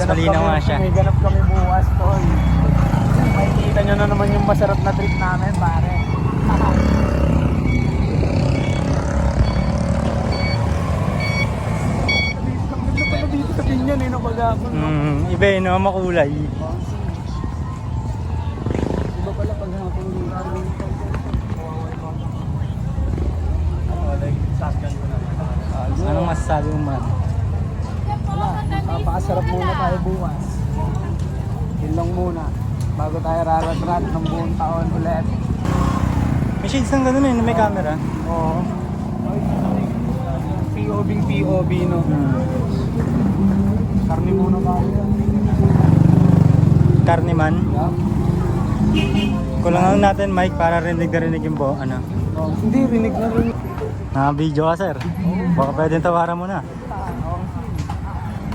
malinaw nga siya. May ganap kami bukas, tol. Makikita nyo na naman yung masarap na trip namin, pare. Dito sa Binyan eh, napagapon. Iba yun, no? Makulay. Iba pala paghapon dito. Anong masasabi mo man? Papakasarap muna tayo bukas. Yun lang muna. Bago tayo rarat-rat ng buong taon ulit. May shades ng ganun eh, na may camera. Oo. POV no. Karne muna tayo. Karne man. Yeah. Kulangan natin mic para rinig na rinig yung ano. Oh, hindi, rinig na rin. Video ka sir. Baka pwedeng tawaran mo na.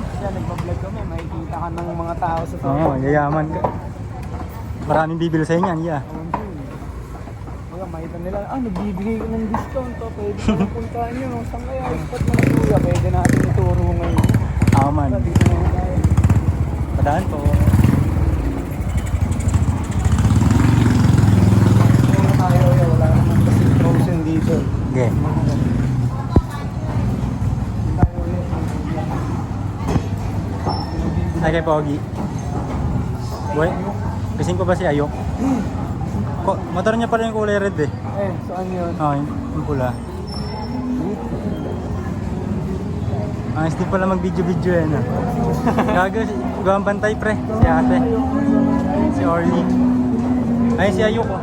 Kasi nagpa-vlog kami, makikita ka ng mga tao sa Oo, yayaman ka. Maraming bibili sa inyan, yeah. Kaya makita nila, nagbibigay ko ng discount to, pwede ko puntahan nyo. Saan kaya? Spot na kuya, pwede natin ituro ngayon. Ako man. Dito na tayo. Padaan po. Muna tayo, wala naman kasi frozen dito. Okay. Ay kay Pogi. Boy, kasing ko ba si Ayok? Motor niya pala yung kulay red eh. Saan yun? Oo, yung pula. Ang hindi pala mag-video-video yan ah. Gago, gawang bantay pre. Si ate. Si Orly. Ay, si Ayok oh.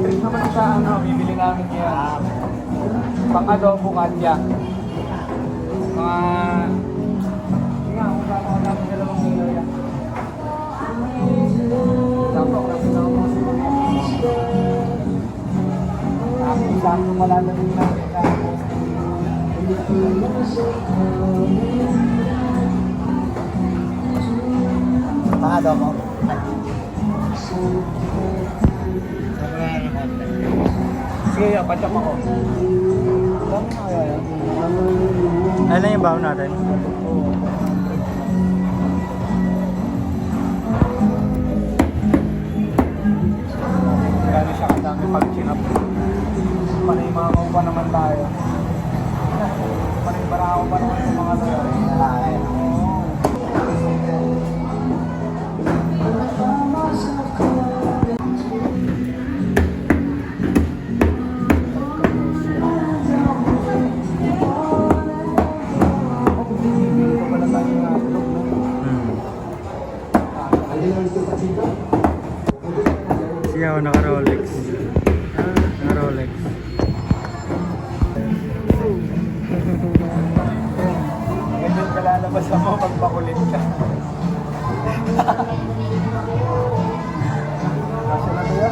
Trip naman sa bibili namin yan. Pang-adobo katya. Mga... Hindi nga, kung saan ako namin dalawang kilo yan. Sakto, ako namin ako mga sakto wala na rin namin tapos. Pang-adobo. Sige, patyak ako. Dami na kaya yan. Ano lang yung baon natin? Gano'n siya kadami pag-chinap. Panay-mamaw pa naman tayo. Panay-barako pa naman sa mga lalaki. Siya ako naka-Rolex. Naka-Rolex. Ganyan ka lalabas mo pag makulit ka. Kasya na tayo?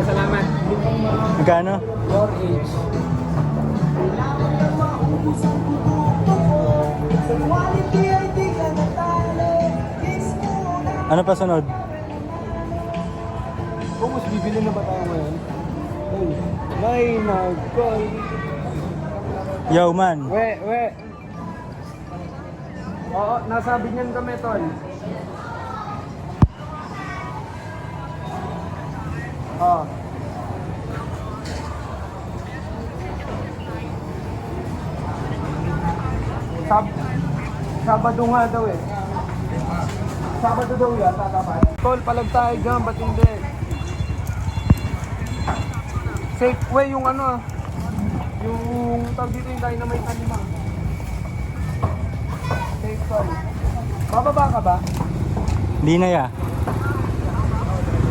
Salamat. Magkano? Your age. Ano pa sunod? Kung mas bibili na ba tayo ngayon? May nag-call. Yo man. We. Oo, nasabi niyan kami, tol. Oo. Sabado nga daw eh. Sabado daw yata dapat. Tol, palag tayo dyan, ba't hindi? Safeway yung ano, yung tawag dito yung dynamite na lima. Safe tol. Bababa ka ba? Hindi na ya.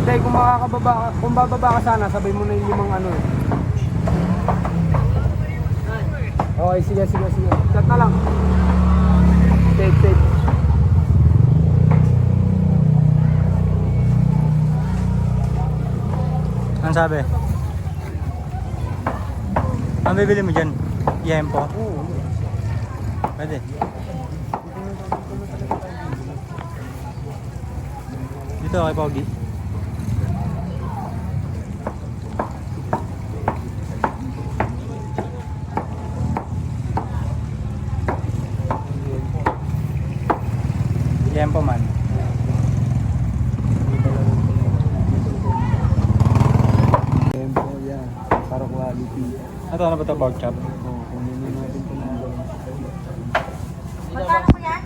Hindi, kung makakababa ka, kung bababa ka sana, sabay mo na yung limang ano eh. Okay, sige. Chat na lang. Safe. Ano sabi? Ano bibili mo dyan? Yempo? Oo. Pwede. Dito kay Pogi. Ito ano ba ito? Pork chop? Oo, kunin natin ito ng gawin. Magkano po yan?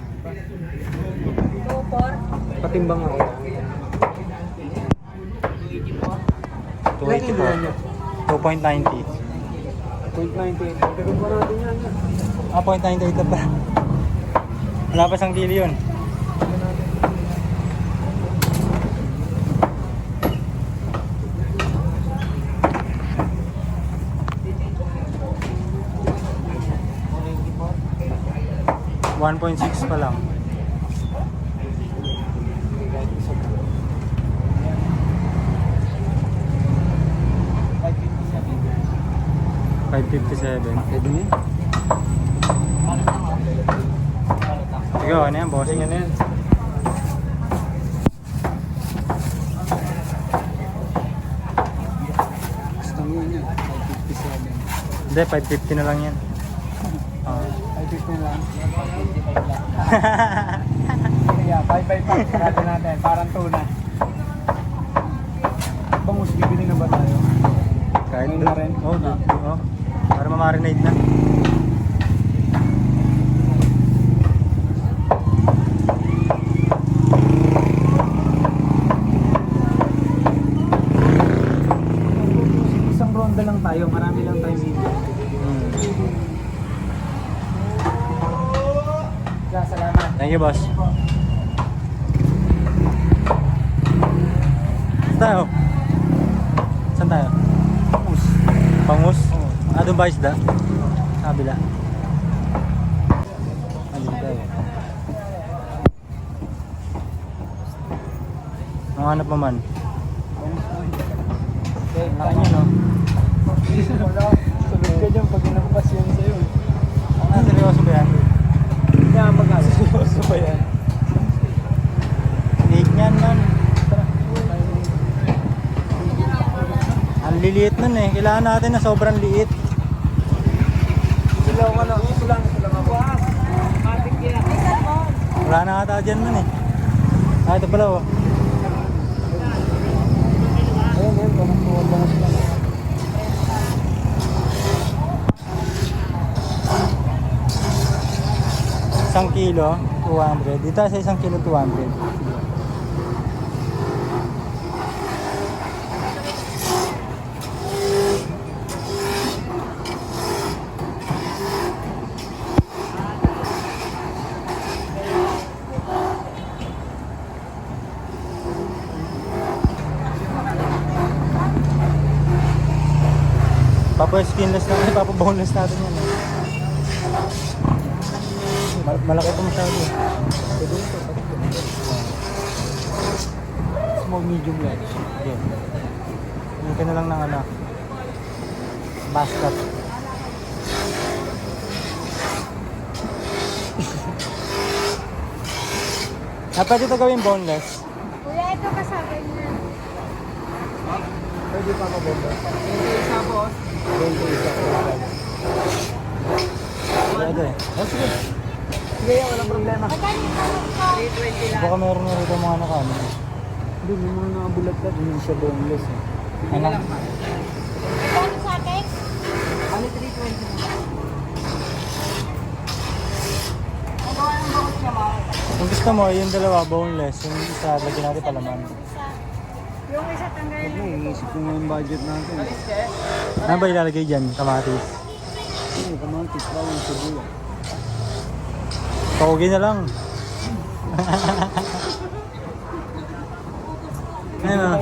2-4. Patimbang ako. 280 po. 2.90. 0.98. Pagkaroon pa natin yan. Ah, 0.98 na pa. Wala pa isang kilo yun. $1.6 pa lang. $5.57. Pwede niya? Ikaw, ano yan? Bossing ano yan? Gusto mo yun yan. 557. Hindi, 550 na lang yan. Oo. 550 na lang. Kaya, 555. Natin natin. Parang tuna. Bangus, bibili na ba tayo? Kahit Ayun na rin. Oo, oo. Para ma-marinate na. Isang ronda lang tayo. Marami lang tayo video. Kaya, salamat. Thank you, boss. Saan tayo? Saan tayo? Bangus. Pangus? Oo. Ah, doon ba isda? Kabila. Alin tayo? Ang hanap mo man. Okay, kanya no? Tulog ka dyan pag inabukas yun sa'yo. Ah, seryoso ba yan? Kaya mag-ano, seryoso ba yan? Liig niyan man. Ang liliit nun eh. Kailangan natin na sobrang liit. Sila ako ano, sila ako. Matik yan. Wala na ata dyan man eh. Ah, ito pala oh. Ayun, ayun, bangus lang. 1 kilo, 200. Dito sa 1 kilo, 200. Papa-skinless natin, papa-boneless natin yan eh. Malaki ito masyado eh. Small, medium large. Okay. Hindi ka na lang ng ano. Basket. Ah, pwede ito gawin boneless. Kuya, ito kasama niya. Pwede pa ako bomba. 21 boss. 21 Pwede. Oh, sige. Sige, walang problema. Magkano yung ko? Baka meron na rito mga nakano. Hindi, may mga nakabulat-lat. Hindi siya boneless eh. Ano? Magkano sa akin? Ano 320? Magawa ng bakot niya, Mar. Kung gusto mo, yung dalawa boneless. Yung isa, lagyan natin palaman. Yung isa tanggalin Ano, lang. iisip ko nga yung budget natin. Ano ba ilalagay dyan? Kamatis. Ano, kamatis, bawang sibuyas. Pogi na lang. Ayun o.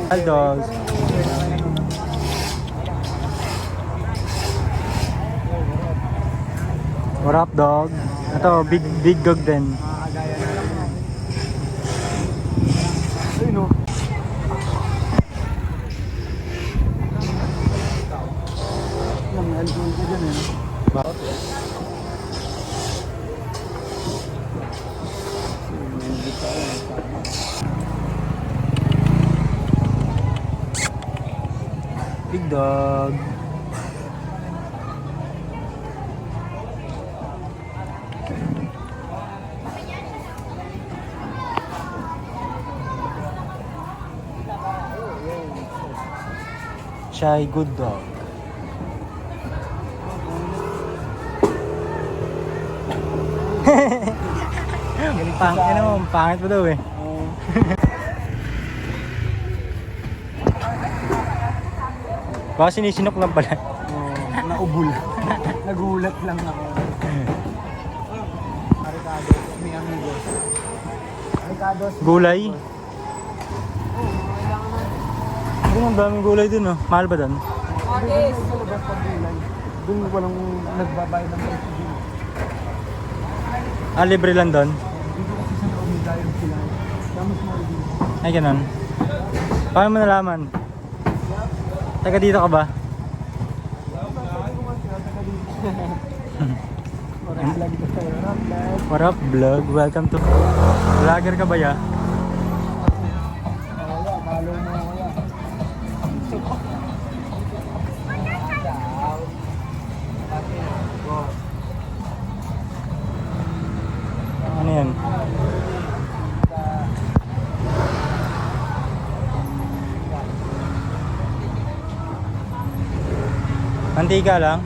Hot dogs. What up, dog? Ito, big dog din. Makakagaya na lang yan. Ayun o. Alam, may alcohol ka dyan eh. Bakit? Big dog. Chai good dog. Pangit naman, pangit pa daw eh. Oo. Baka sinisinok lang pala. Naubul. Nagulat lang ako. Aricado, mi amigos. Aricados. Gulay. Kailangan na. Ayun, ang daming gulay dun oh. Mahal ba dun? Alis. Sa labas pag gulay. Doon walang nagbabayad ng price din. Ah, libre lang dun? Dito kasi sa loob nila yung sila. Damas mo rin dito. Ay, ganun. Paano mo nalaman? Taga dito ka ba? Maraming lagi ko sa'yo. Ramblad. What up, vlog? Welcome to... Vlogger ka ba ya? Kaya, follow mo ako yan. Ano yan? Mantika lang?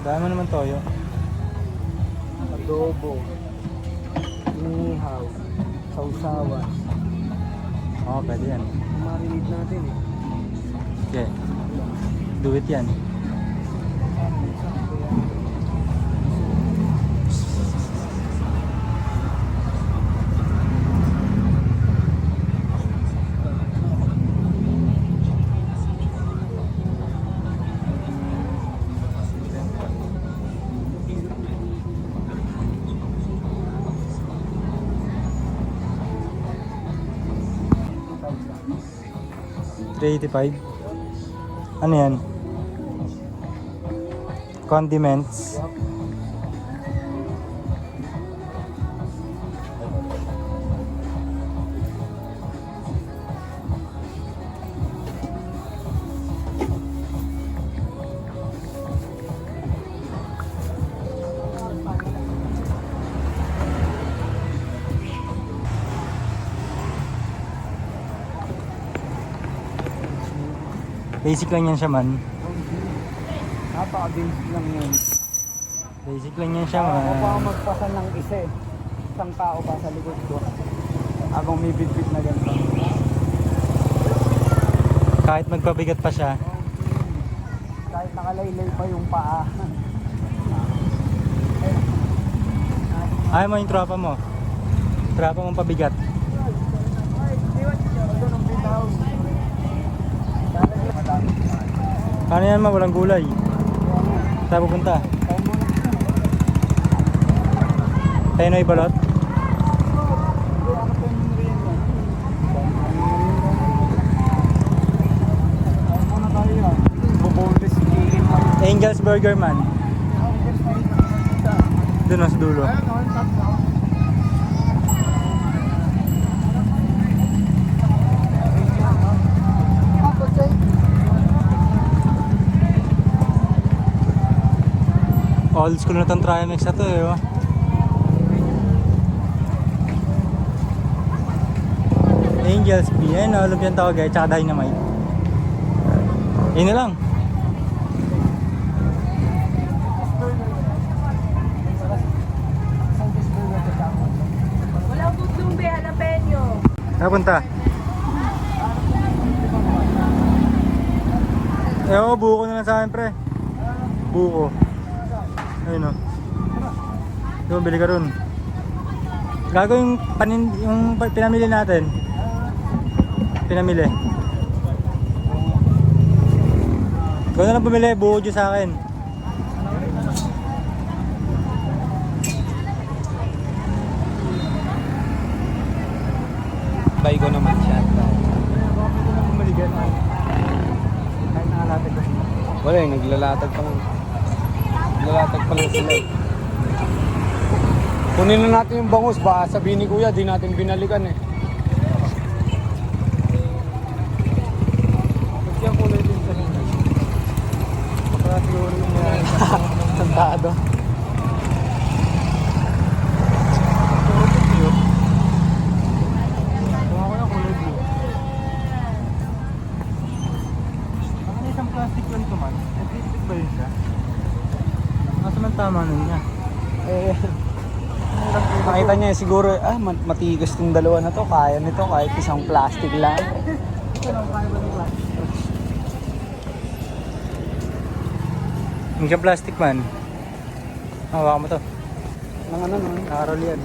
Dami mo naman toyo. Adobo. Inihaw. Sausawan. Oo, pwede yan. Marinate natin eh. Okay. Do it yan. $385. Ano yan? Condiments. Basic lang yan siya man. Napaka-basic lang yun. Basic lang yan siya Ako pa man. magpasan ng isa eh. Isang tao pa sa likod ko. Habang may bit-bit na ganito. Kahit magpabigat pa siya. Kahit nakalaylay pa yung paa. Ayaw mo yung tropa mo. Tropa mong pabigat. Paano yan ma? Walang gulay. Saan pupunta? Tenoy balot? Angel's Burger man. Doon sa dulo. Old school na tong Trimax na to eh. Oh. Angel's B. Ayun o, lumpiang tawag eh. Tsaka Dynamite. Yun na lang. Walang butlong be, jalapeno. Napunta. Eh oo, buko na lang sa akin pre. Buko. Ayun o. Doon, bili ka ron. Gago yung pinamili natin. Pinamili. Ikaw na lang bumili, buko dyan sa akin. Buy ko naman siya. Kahit nakalatag ko. Wala eh, naglalatag pa lang. Naglalatag pa lang sila. Kunin na natin yung bangus, baka sabihin ni kuya, di natin binalikan eh. Lagyan ko na din sa Tarantado. Tumawa ko ng kulay blue. Ang isang plastic lang ito man. Nagtitipid ba yun siya? Kaso man tama nun niya. Eh, nakita niya siguro, matigas tong dalawa na to. Kaya nito kahit isang plastic lang. Yung siyang plastic man. Hawakan mo to. Nang ano naman. Nakarol yan.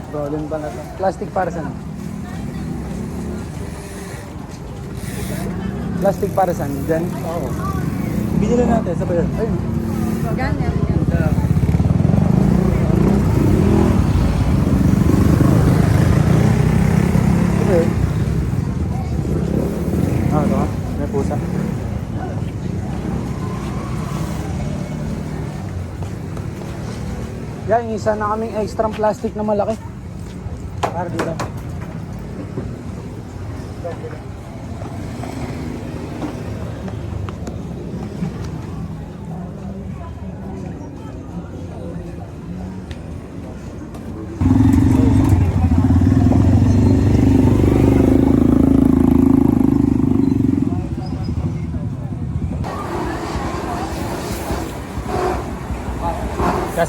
Rolling pa na to. Plastic para saan? Plastic para saan? Diyan? Oo. Binili natin. Sabay yun. Ayun. Ganyan. Okay. Ito ha. May pusa. Yan, isa na kaming extra plastic na malaki. Para dito.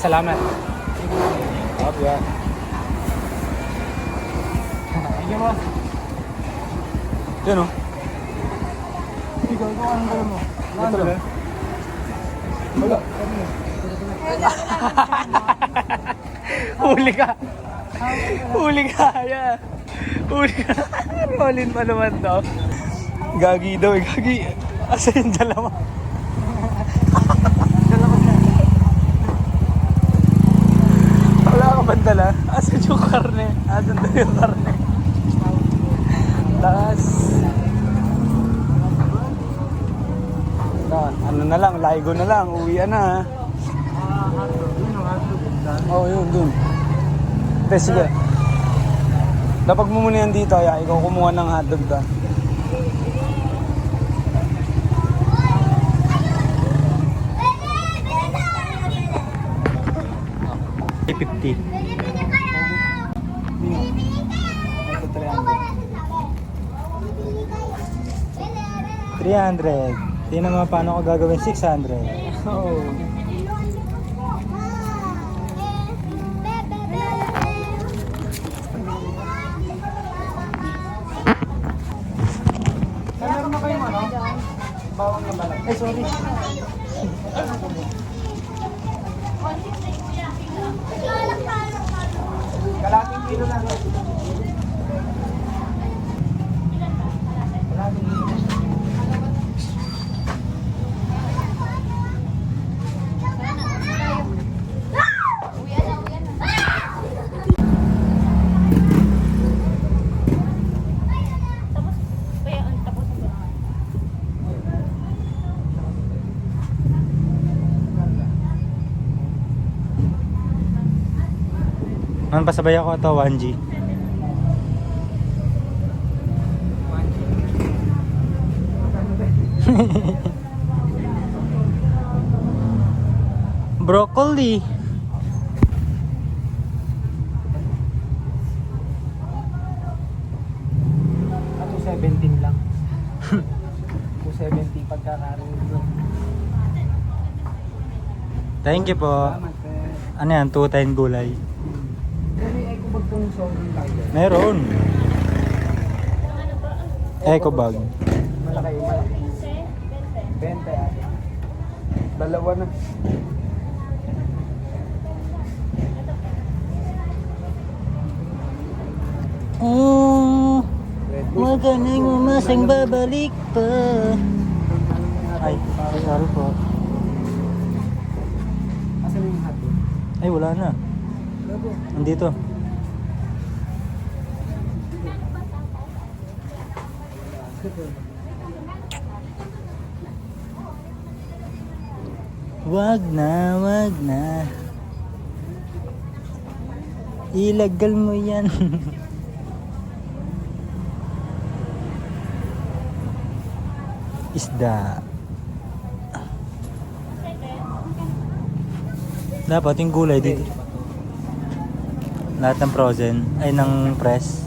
Salamat. Yeah. Thank you, boss. Yun o. Ikaw, anong gawin mo? Ito lang. Wala. Huli ka. Huli ka. Yeah. Huli ka. Rolling pa naman to. Gagi daw. Gagi. Asa yung dalawa? Wala ka ba dala? Asa yung karne? Asan daw yung karne? Taas. Ano na lang, laigo na lang, uwian na. Oo, yun, dun. Hindi, sige. Dapat mo muna yan dito, ya. Ikaw kumuha ng hotdog ka. $50. Ito, 300. Tingnan mo paano ko gagawin 600. Oo. Meron na kayong ano? Bawang na balat. Ay, sorry. Kalating kilo lang. Kalating kilo. Man, pasabay ako ito, 1G. Broccoli. Ato 17 lang. 270 pagkakaroon doon. Thank you po. Salamat, sir. Ano yan? 210 gulay. May eco bag pong sobrang tayo. Meron. Eco bag. Malaki, malaki. 20 ate. Dalawa na. Oh, wag ka nang umasang babalik pa. Ay, sorry po. Asan yung hati? Ay, wala na. Nandito. Wag na, wag na. Ilagal mo yan. isda. Dapat yung gulay dito. Lahat ng frozen, ay ng press.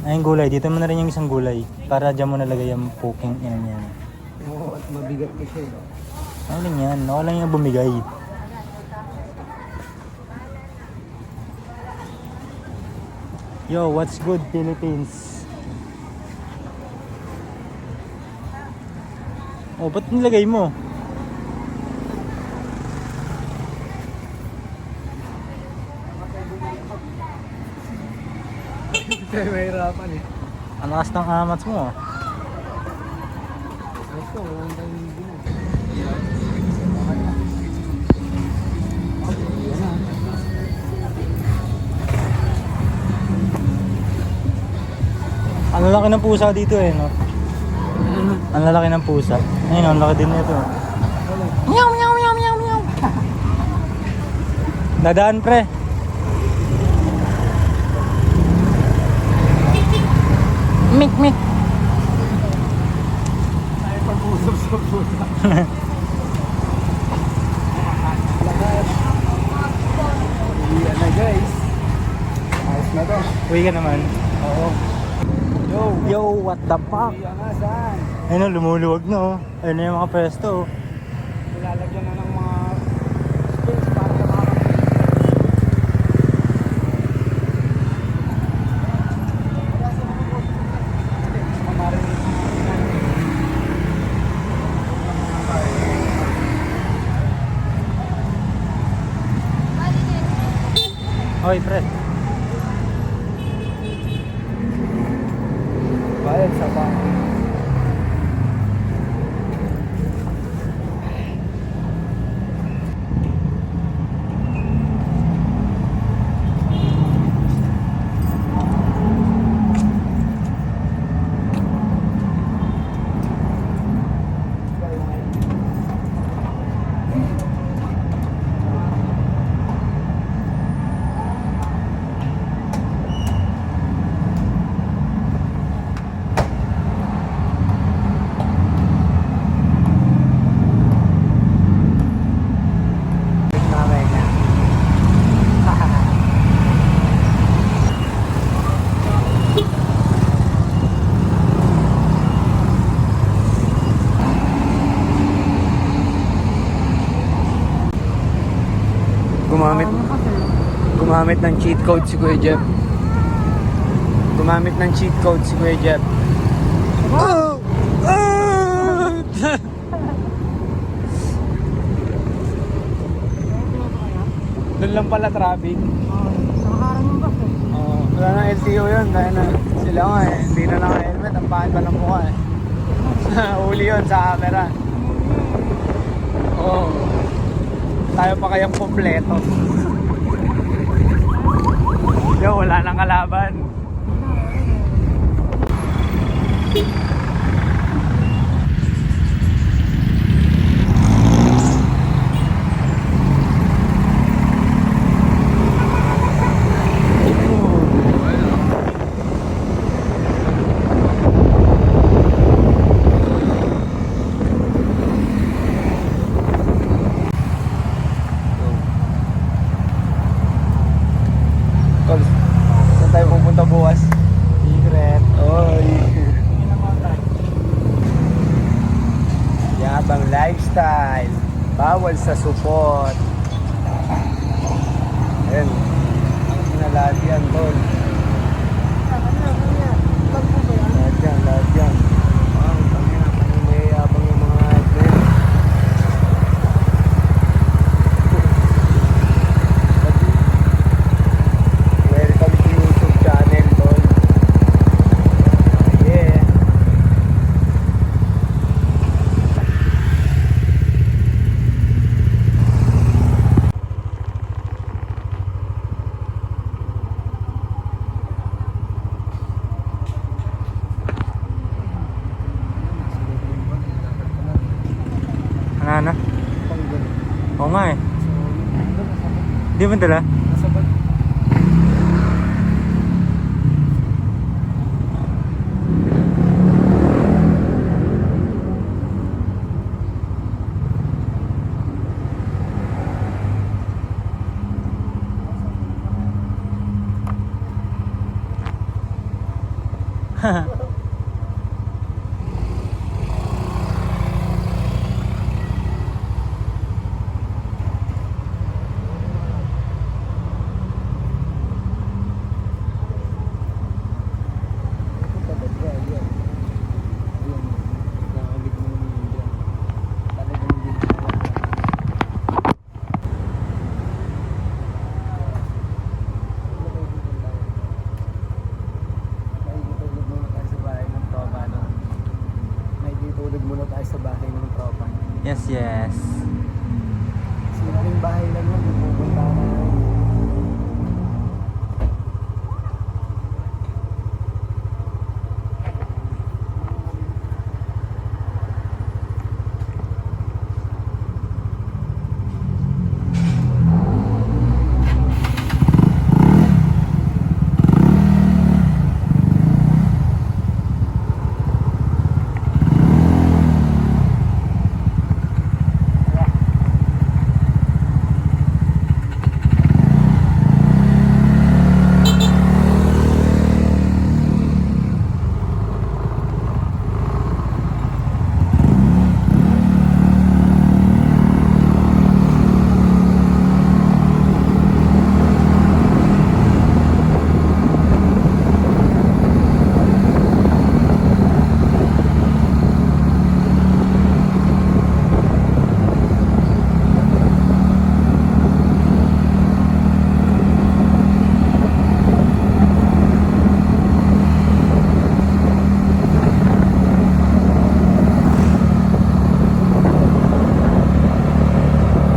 Ay yung gulay, dito mo na rin yung isang gulay. Para dyan mo nalagay yung poking yan yan. Oo, at mabigat kasi. Ano lang yan, ako lang yung bumigay. Yo, what's good Philippines? Oh, ba't nilagay mo? Kaya mahirapan eh. Ang lakas ng amats mo. Ito, walang tayong gino. Ang lalaki ng pusa dito eh, no? Ang lalaki ng pusa. Ayun, ang laki din nito. Meow, meow, meow, meow, meow. Dadaan, pre. Mik, mik. Ay, pag-usap sa pusa. Yan na guys. Ayos na to. Uwi ka naman. Oo. Yo! Yo, what the fuck? Yan nga, saan? Ayun, lumuluwag na oh. Ayun na yung mga pwesto oh. Nilalagyan na ng mga space para sa mga Hoy, pre. bayad sa pa. Gumamit ng cheat code si Kuya Jeff. Gumamit ng cheat code si Kuya Jeff. Oh! Oh! Doon lang pala traffic. Wala na LTO yun dahil na sila nga eh. Hindi na naka-helmet. Ang pangit pa ng mukha eh. Uli yun sa camera. Oo. Tayo pa kayang kompleto. Yo, wala nang kalaban. Tol, saan tayo pupunta bukas? Secret. Oy. Yabang lifestyle. Bawal sa support. Ayan. Ang sinalahat yan, tol. Lahat yan. Ang tangina, may yabang yung mga admin. Welcome to YouTube channel, tol. Yeah. Ano na? Oo nga eh. Di ba dala? Nasa bag. Sa bahay ng tropa. Yes, yes. Simpleng bahay lang yun, pupunta na.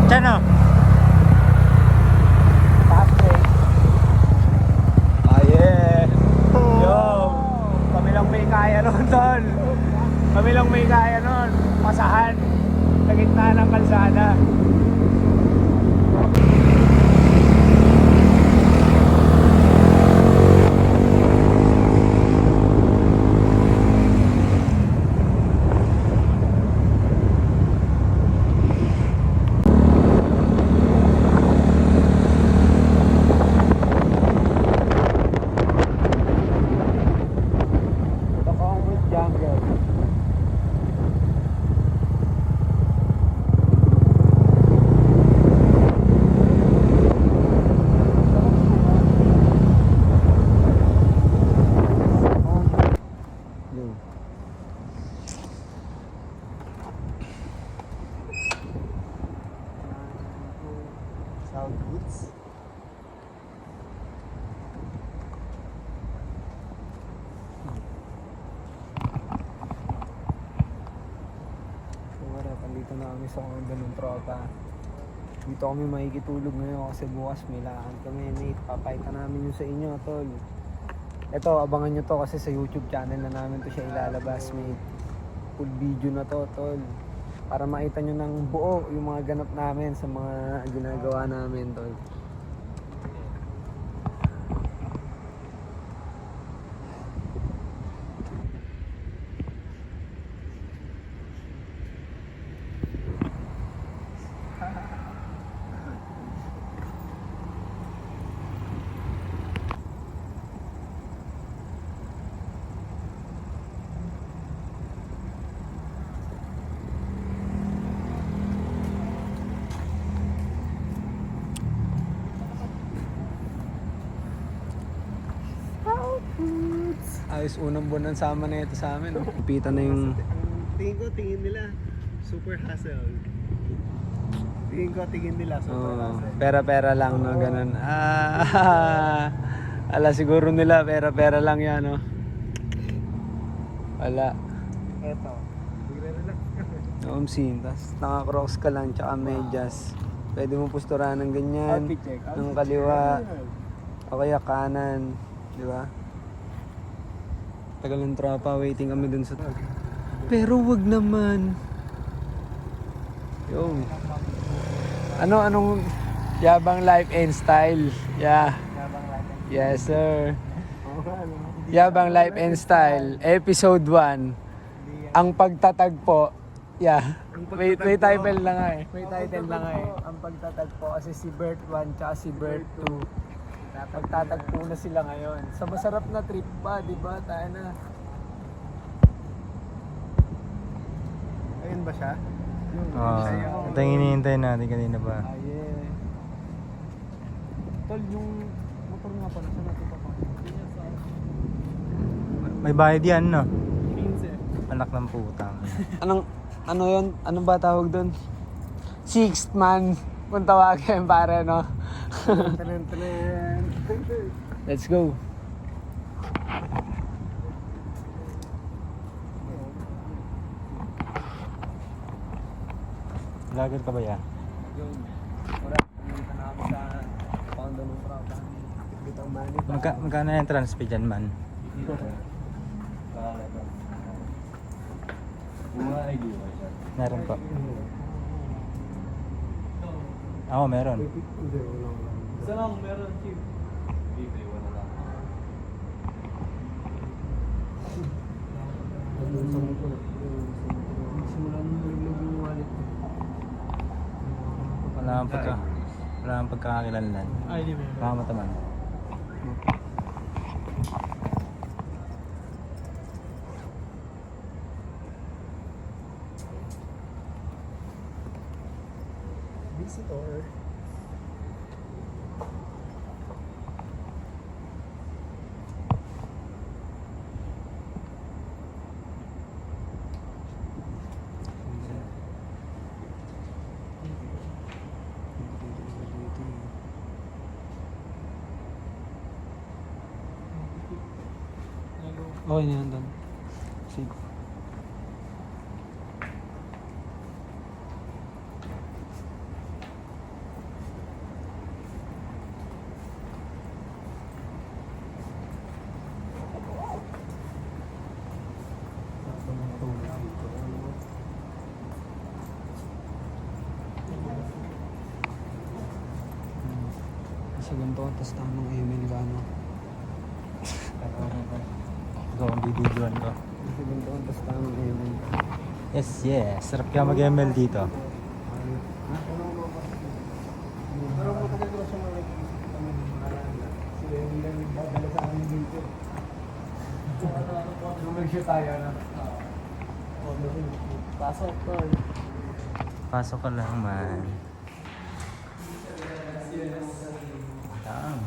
Chano? Ah, yeah. Yo, kami lang may kaya nun, tol. Kami lang may kaya nun. Pasahan. Sa gitna ng kalsada. Jungle. South Woods. Dito na kami sa condo ng tropa. Dito kami makikitulog ngayon kasi bukas may lakad kami, mate. Papayta namin yun sa inyo, tol. Ito, abangan nyo to kasi sa YouTube channel na namin to siya ilalabas, mate. Full video na to, tol. Para makita nyo ng buo yung mga ganap namin sa mga ginagawa namin, tol. Ayos, unang buwan ng sama na ito sa amin. Oh. Pita na yung... Tingin nila, super hassle. Tingin nila, super hassle. Pera-pera lang, no? Ganun. Ala, siguro nila, pera-pera lang yan, no? Wala. Eto, relax. Omsin, tas naka-crocs ka lang, tsaka medyas. Pwede mo pusturahan ng ganyan, Outfit check. ng kaliwa, o kaya kanan, di ba? Tagal ng tropa, waiting kami dun sa... Pero wag naman. Yung... Anong... Yabang life and style. Yeah. Yes, sir. Yabang life and style. Episode 1. Ang pagtatagpo. Yeah. May title na nga eh. May title na nga eh. Ang pagtatagpo kasi si Bert 1 tsaka si Bert 2. Pagtatagpo na sila ngayon. Sa masarap na trip pa, di ba? Tayo na. Yan ba siya? Ito yung hinihintay natin kanina pa. yeah. Tol, yung motor nga pala, saan natin pa? May bayad yan, no? Anak ng putang. Ano yun? Anong ba tawag doon? Sixth man. Kung tawagin pare, no? Let's go. Vlogger ka ba yan? Wala, pumunta na kami sa Pondo ng Prada. Bitang money. Magkano yung transfer dyan, man? Meron pa. Ako, meron. Isa lang, meron Chief. Wala kang pagkakakilanlan. Ay, di ba? Baka mataman. Visitor. Okay na yan doon. Sige. Kasi ganito, tapos tamang email ka, no? Ikaw ang bibidyoan ko. Kasi ganito, tapos tamang email. Yes, yes. Sarap ka mag-ML dito. Pero matagal ko siya makikita kami ng mga randa. Sila yung nagdadala sa amin dito. Mag-shoot tayo, no? Pasok, tol. Pasok ka lang, man. Lang.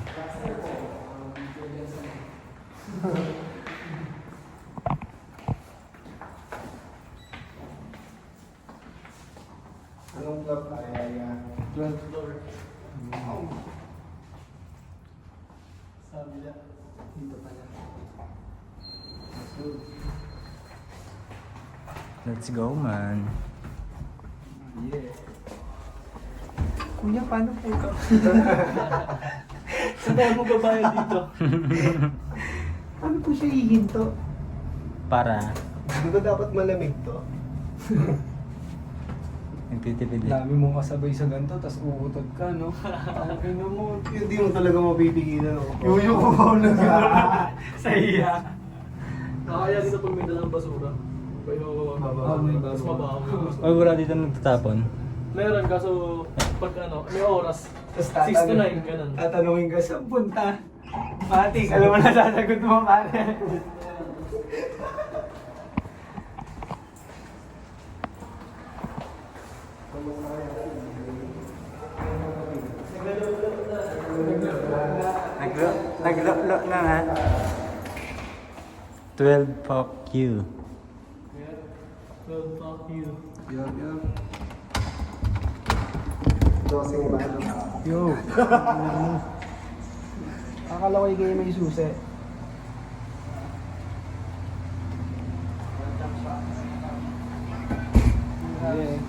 Anong club ay 12th floor. Sabi niya, dito pala. Let's go, man. Yeah. Kuya, paano po ito? Saan tayo magbabayad dito? Ano po siya hihinto? Para Hindi ko dapat malamig to. nagtitipid eh. Dami mong kasabay sa ganito, tapos uutod ka, no? Ang ina mo. Hindi mo talaga mapipigilan ako. Yuyo ko ba na sa iya. Nakakaya dito pag may dalang basura. Pwede ko mas mabaho. Ay, wala dito nagtatapon. Meron kaso pag ano, may oras. Tapos 6 to 9, ganun. tatanungin ka, saan punta? Matik, alam mo na sasagot mo, pare. Naglo na nga. 12 fuck you. Well, fuck you. Dosing ba? Yo. Akala ko kayo may susi. Yeah.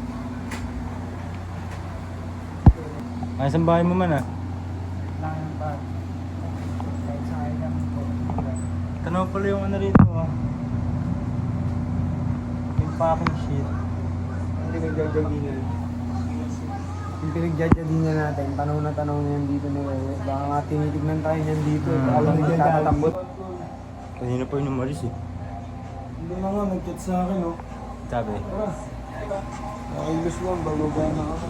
Ayos ang bahay mo man ah. Tanaw pala yung ano rito ah. Yung packing shit. Hindi nagjajagingan. Yung pinagjajagingan natin, tanong na yan dito ni Wewe. Baka nga tinitignan tayo yan dito. Baka lang nagtatakot. Kanina pa yung umalis eh. Hindi na nga, nag-chat sa akin, oh. Sabi. Nakailos lang, bababa na ako.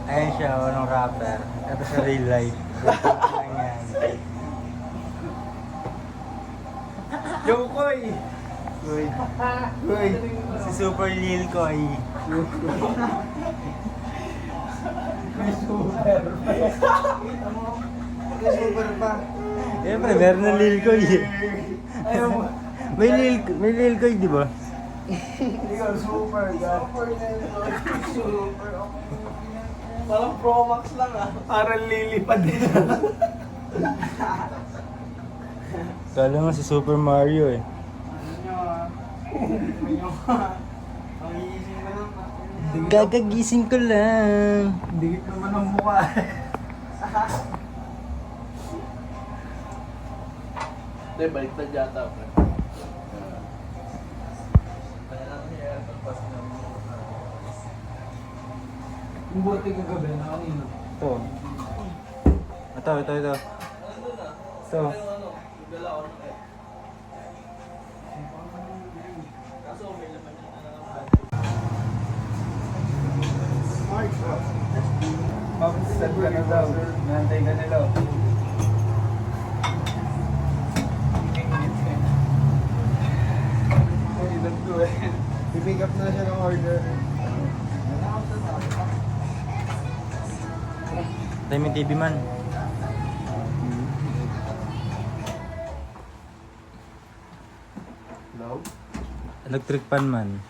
Ayan siya, walang rapper. Ito sa real life. Lang yan. Koy! Uy. Uy. Si Super Lil Koy. May super. Super pa. Siyempre, meron ng Lil Koy eh. Ayaw mo. May Lil Koy, di ba? Ikaw, super. Super na yun. Super. Parang Pro Max lang ah. Parang lilipad din. Kala nga si Super Mario eh. Ang iisip mo lang. Gagagising ko lang. Dikit naman ang mukha. Hindi, baliktad yata. Yung bote kagabi na kanina. Ito. Ito. Ito. Papisad ka na daw. Nantay ka nila. I-pick up na siya ng order. Tayo may TV man. Hello? Electric pan man.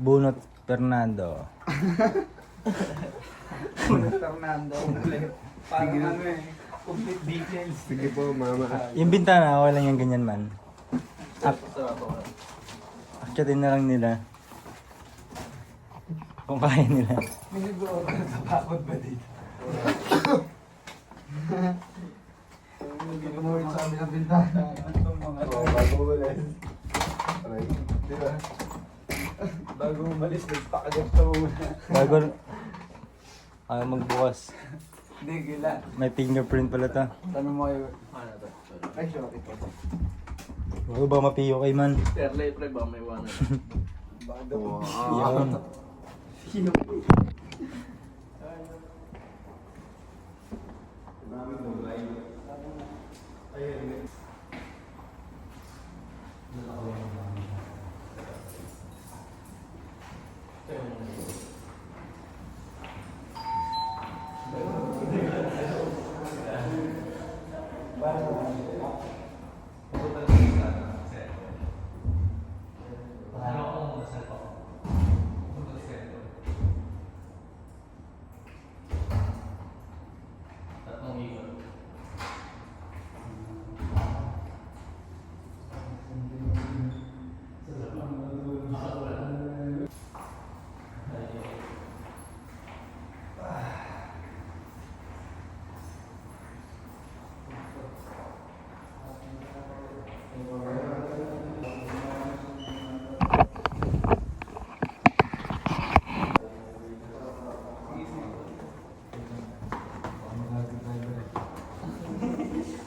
Bunot Fernando. Fernando. Parang ano eh. Complete details. Sige po, mama. Yung bintana, okay lang yung ganyan man. Akyatin na lang nila. Kung kaya nila. May nag-order sa pakot ba dito? Hindi mo rin sa amin ang bintana. Itong mga to. Bago umalis. Aray, di ba? Bago umalis, nagpakagat to muna. Bago ayaw magbukas. Hindi, gila. May fingerprint pala to. Tanong mo kayo. Ano to? Ay, sorry po. Bago ba mapiyo kay man? Terlay pre ba may one? Baka daw. Yun.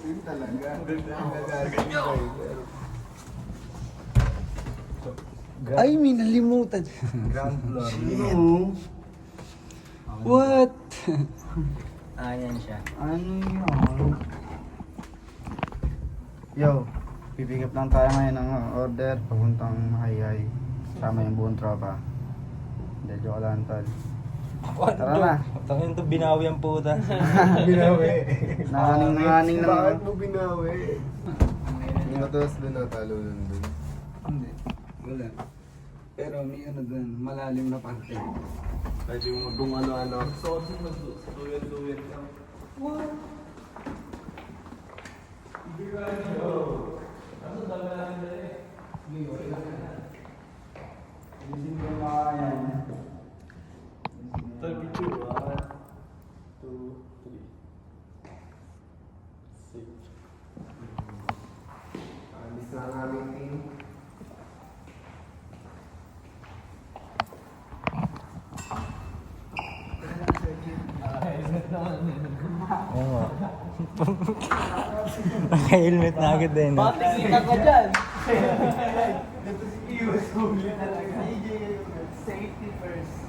Yun talaga. Gagaling yung driver. Ay, may nalimutan. Ground floor. What? Ayan siya. Ano yun? Yo, pipick up lang tayo ngayon ng order papuntang Hayay. Sama yung buong tropa. Hindi, joke lang tol. Tara na. Tangin to, binawi ang puta. Binawi. Nanganing lang. Bakit mo binawi? Yung mataas doon natalo doon doon. Hindi, wala. Pero may ano dun, malalim na parte. Pwede mo kung ano-ano. Sources mag-duyan lang. Hindi mo makakayan. 32, 1, 2, 3, 6. Alis na ang aming team. Oo nga. Naka-helmet na agad din. No? Kita ka dyan! Safety first.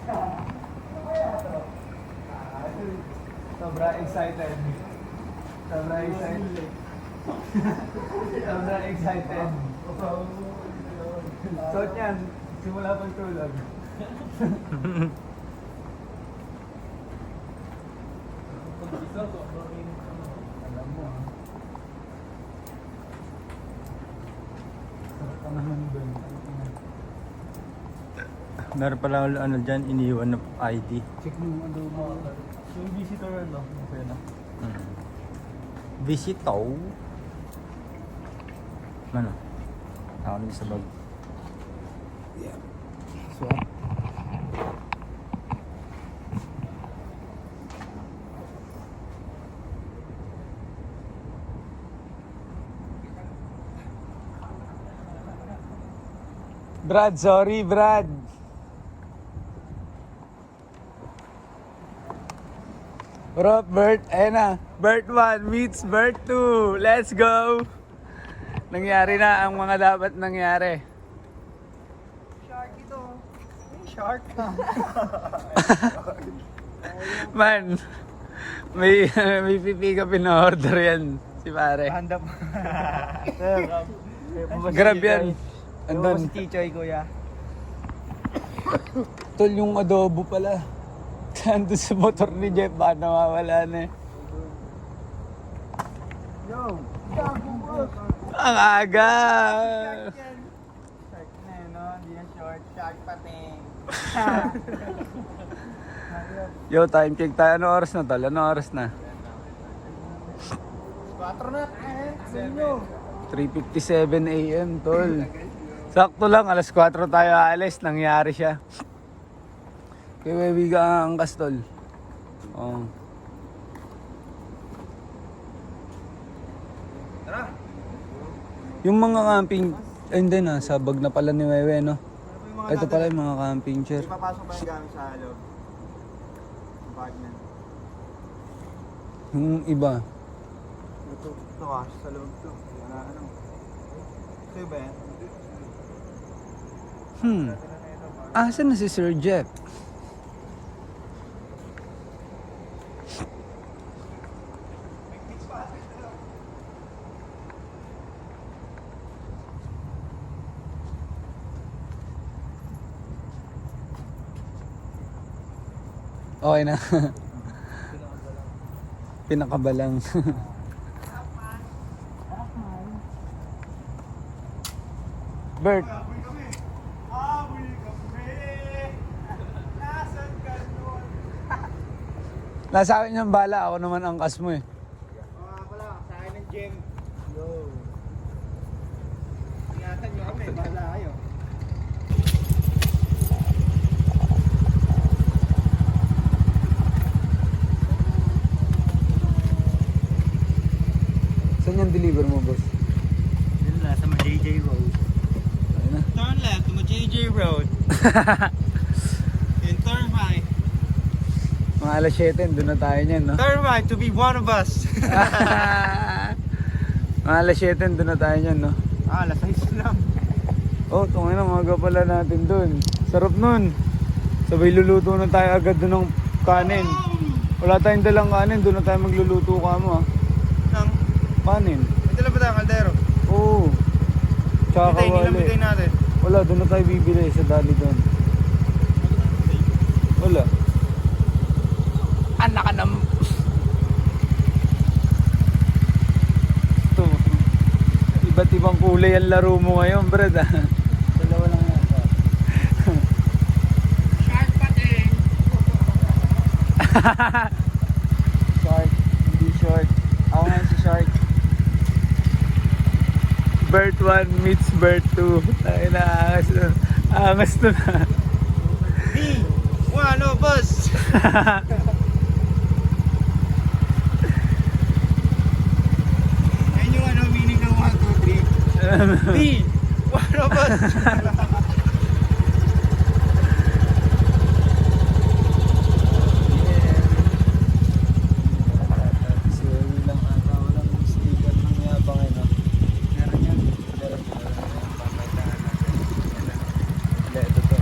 Sobra excited. Sobra excited. Sobrang excited. Suot niyan, simula pang tulog. Alam mo ah. Sarap ka naman doon. Meron pala ano dyan, iniwan na ID. Check mo yung adobo. Yung visitor ano, masaya na. Visito. Ano? Ako nito sa bag. Yeah. Swap. Brad, sorry Brad. What up, Bert? Ayan na. Bert 1 meets Bert 2. Let's go! Nangyari na ang mga dapat nangyari. Shark ito. Shark ka. Man, may pipick up in order yan, si pare. Handa pa. Grab yan. Andun. Si Tichoy, kuya. Tol, yung adobo pala. Andun sa motor ni Jeff, baka nawawala na eh. Yo! Gago bro! Ang aga! Shark na yun, no? Hindi na short. Shark pating. Yo, time check tayo. Ano oras na tol? Ano oras na? 4 na. Sino? 3:57 AM, tol. Sakto lang, alas 4 tayo aalis. Nangyari siya. Kaya wewe ka ang angkas, tol. Oh. Tara! Yung mga camping, ay hindi na, sabag na pala ni Wewe, no? Ano yung mga Ito pala yung mga camping chair. Ipapasok pa yung gamit sa loob. Ang bag na. Yung iba. Ito sa loob to. Wala ano. Ito ba yan? Asan na si Sir Jeff? Okay na. Pinakabalang. Bert. Nasa akin yung bala, ako naman ang kas mo eh. Pala, sa akin ng gym. Yo. Ingatan nyo kami, bahala kayo. Saan yung deliver mo, boss? Yun na, sa JJ Road. Ayun na. Turn left to JJ Road. And turn right. Mga alas 7, doon na tayo niyan, no? Turn right to be one of us. Mga alas 7, doon na tayo niyan, no? Alas 6 lang. Oh, tungin na, mga pala natin doon. Sarap nun. Sabay luluto na tayo agad doon ng kanin. Wala tayong dalang kanin, doon na tayo magluluto ka mo, ah. Nang, Kanin. may dala ba tayong kaldero? Oo. Tsaka Hindi, kawali. nilamigay natin. Wala, doon na tayo bibili sa dali doon. Wala. Anak ka nam... Ito. Iba't ibang kulay ang laro mo ngayon, Brad, ah. Dalawa lang yan. Shark pa din. Shark, hindi short. Ako ngayon si Shark. Bert 1 meets Bert 2. Ay na, angas nun. Angas nun, ah. Di, one of us. Ayun yung ano, meaning ng 1, 2, 3. Di, one of us. Si Ewi lang ata, walang sticker ng yabang eh, no? Meron yan. Meron. Papagdaan natin. Yan na. Hindi, ito to.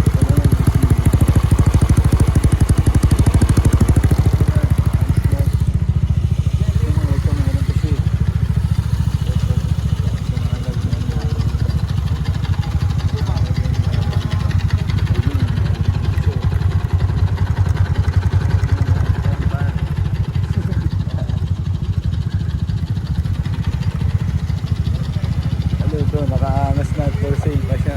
Ito naman, ito not for sale pa siya.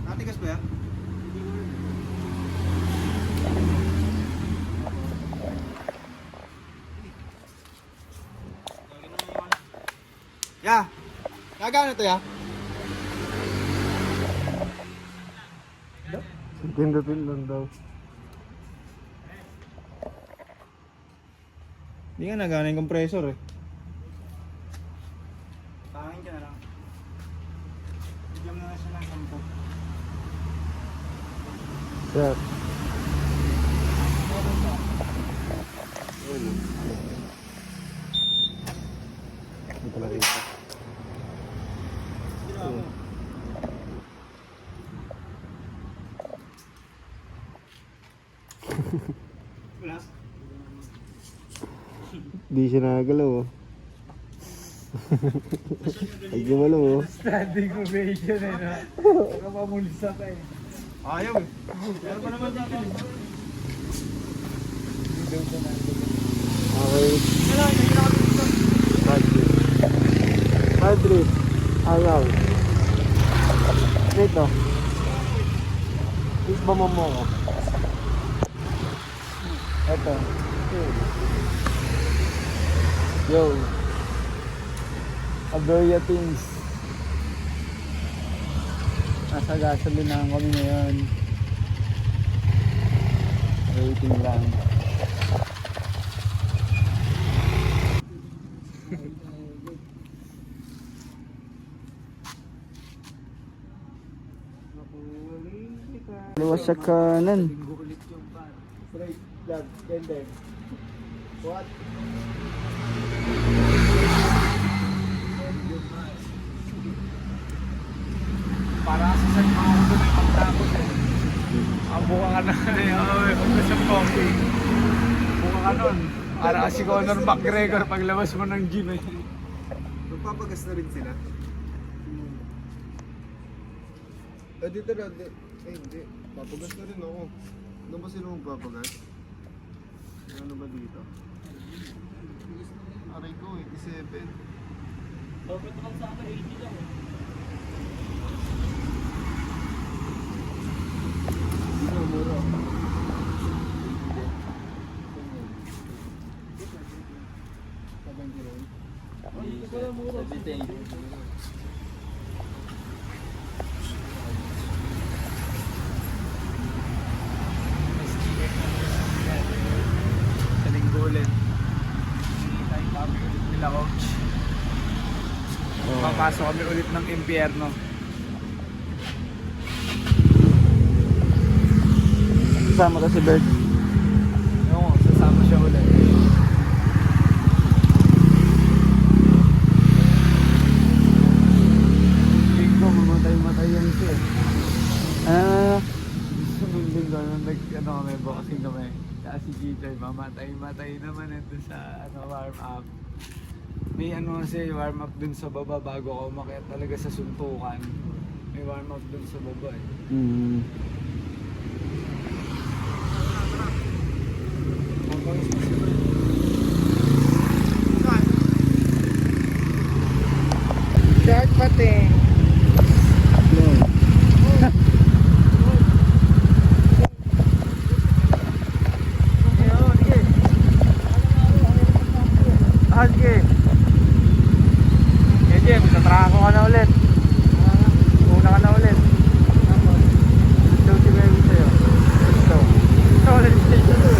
Natigas ba yan? Ya! Gagano to ya? Pindutin lang daw. Hindi nga nagana yung compressor eh. Pangin ka na lang. Bigyan mo na siya ng 10. Sir. Ito lang ito. Di siya nakagalaw oh. Ay gumalaw oh. Standing ovation eh na. Nakapamulisa ka eh. Ayaw eh. Pero pa naman dito eh. Okay. Madrid. Ayaw. Dito. Isba mo mo ko. Ito. Yo. Aberia Things. Nasa gasolinahan kami ngayon. Waiting lang. Luwas sa kanan. Straight, left, and then. What? Para sa San Paulo na yung pagtakot eh. Ang buka ka na ano sa coffee. Buka ka nun. Para si Conor McGregor paglabas mo ng gym eh. Magpapagas na rin sila. Dito na, hindi. Papagas na rin ako. Ano ba sila magpapagas? Ano ba dito? Aray ko, 87. Dapat naman sa akin 80 lang eh. Dito, mura. Hindi ko lang mura. 70. Sa linggo ulit. Hinihintay kami ulit nila coach. Papasok kami ulit ng impyerno. Kasama ka si Bert. Oo, sasama siya ulit. Linggo, mamatay-matay yan siya. Linggo, ano kami, boxing kami. Kasi si Gitoy, mamatay-matay naman ito sa warm up. May ano kasi warm up dun sa baba bago ako umakyat talaga sa suntukan. May warm up dun sa baba eh. Mm. Shark pati. Sige. Jim, tatrako ka na ulit. Una ka na ulit. Ito si Baby sa'yo. Ito. Ito ulit sa'yo.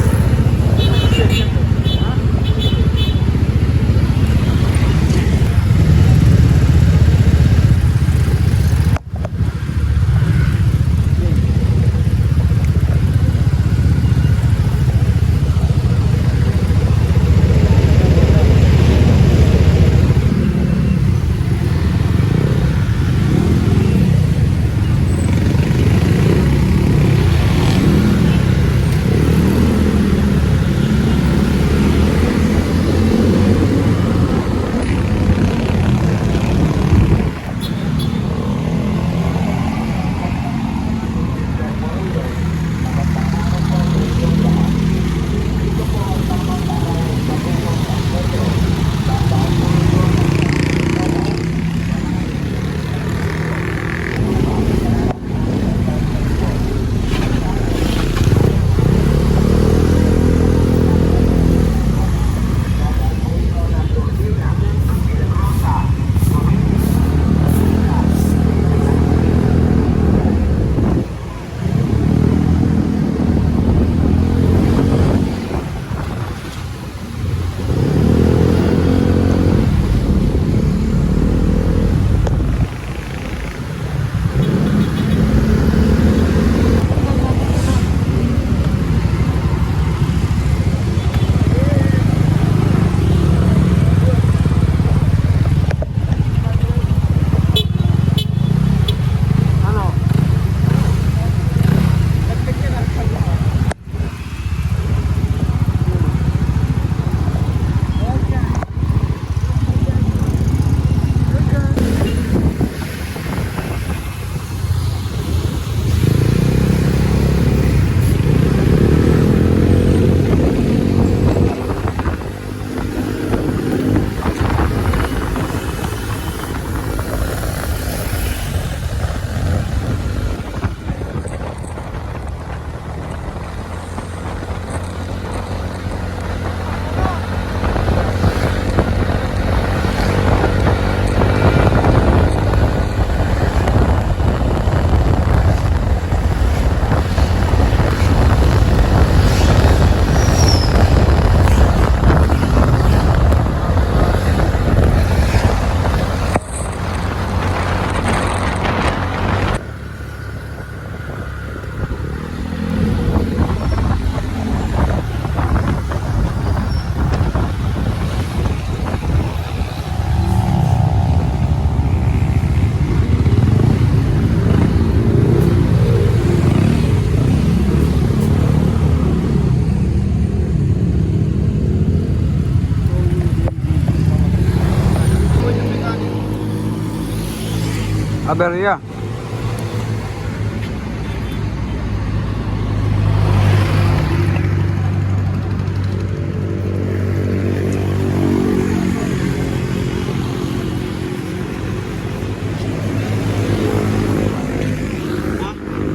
Aberya.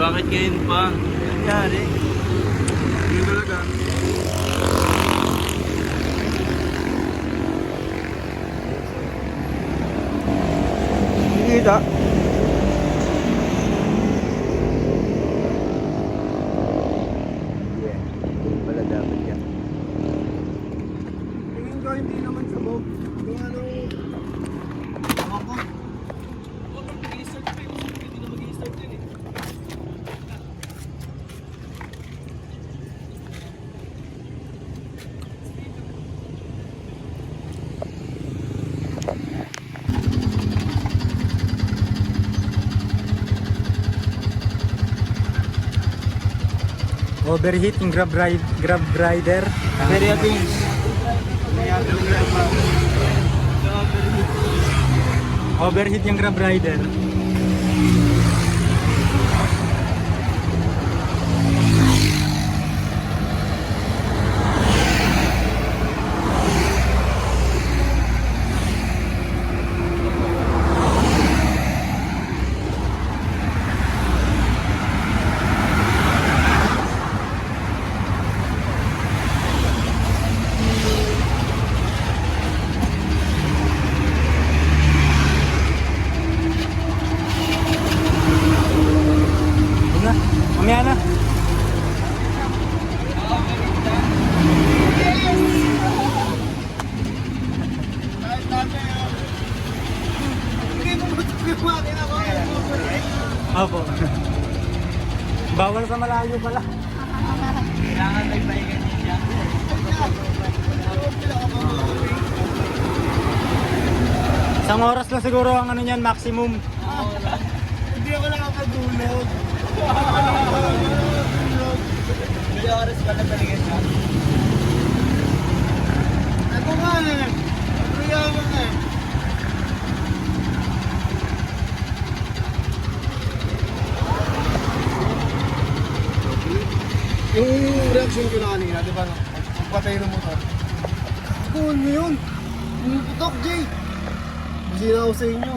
Bakit ngayon pa? Nangyari? Yun talaga. Kita. Wala dapat yan. Tingin ko hindi naman sabog. Kung ano... Ako. Mag-i-start pa yung hindi na mag-i-start yun eh. Overheating grab rider. Very abins. Nangyari yung grandma. Saka Overheat yung Grab Rider. Huwag na, mamaya na. Opo. Bawal sa malayo pala. Kailangan may baikan niya. Isang oras lang siguro ang ano niyan, maximum. Hindi ako nakakadulog. May oras pa na balikan niya. Ako nga eh. Kaya mo nga eh. Yung reaction ko na kanina, di ba? Pagpatay ng motor. Cool mo yun. Pumuputok, Jay. Masina ako sa inyo.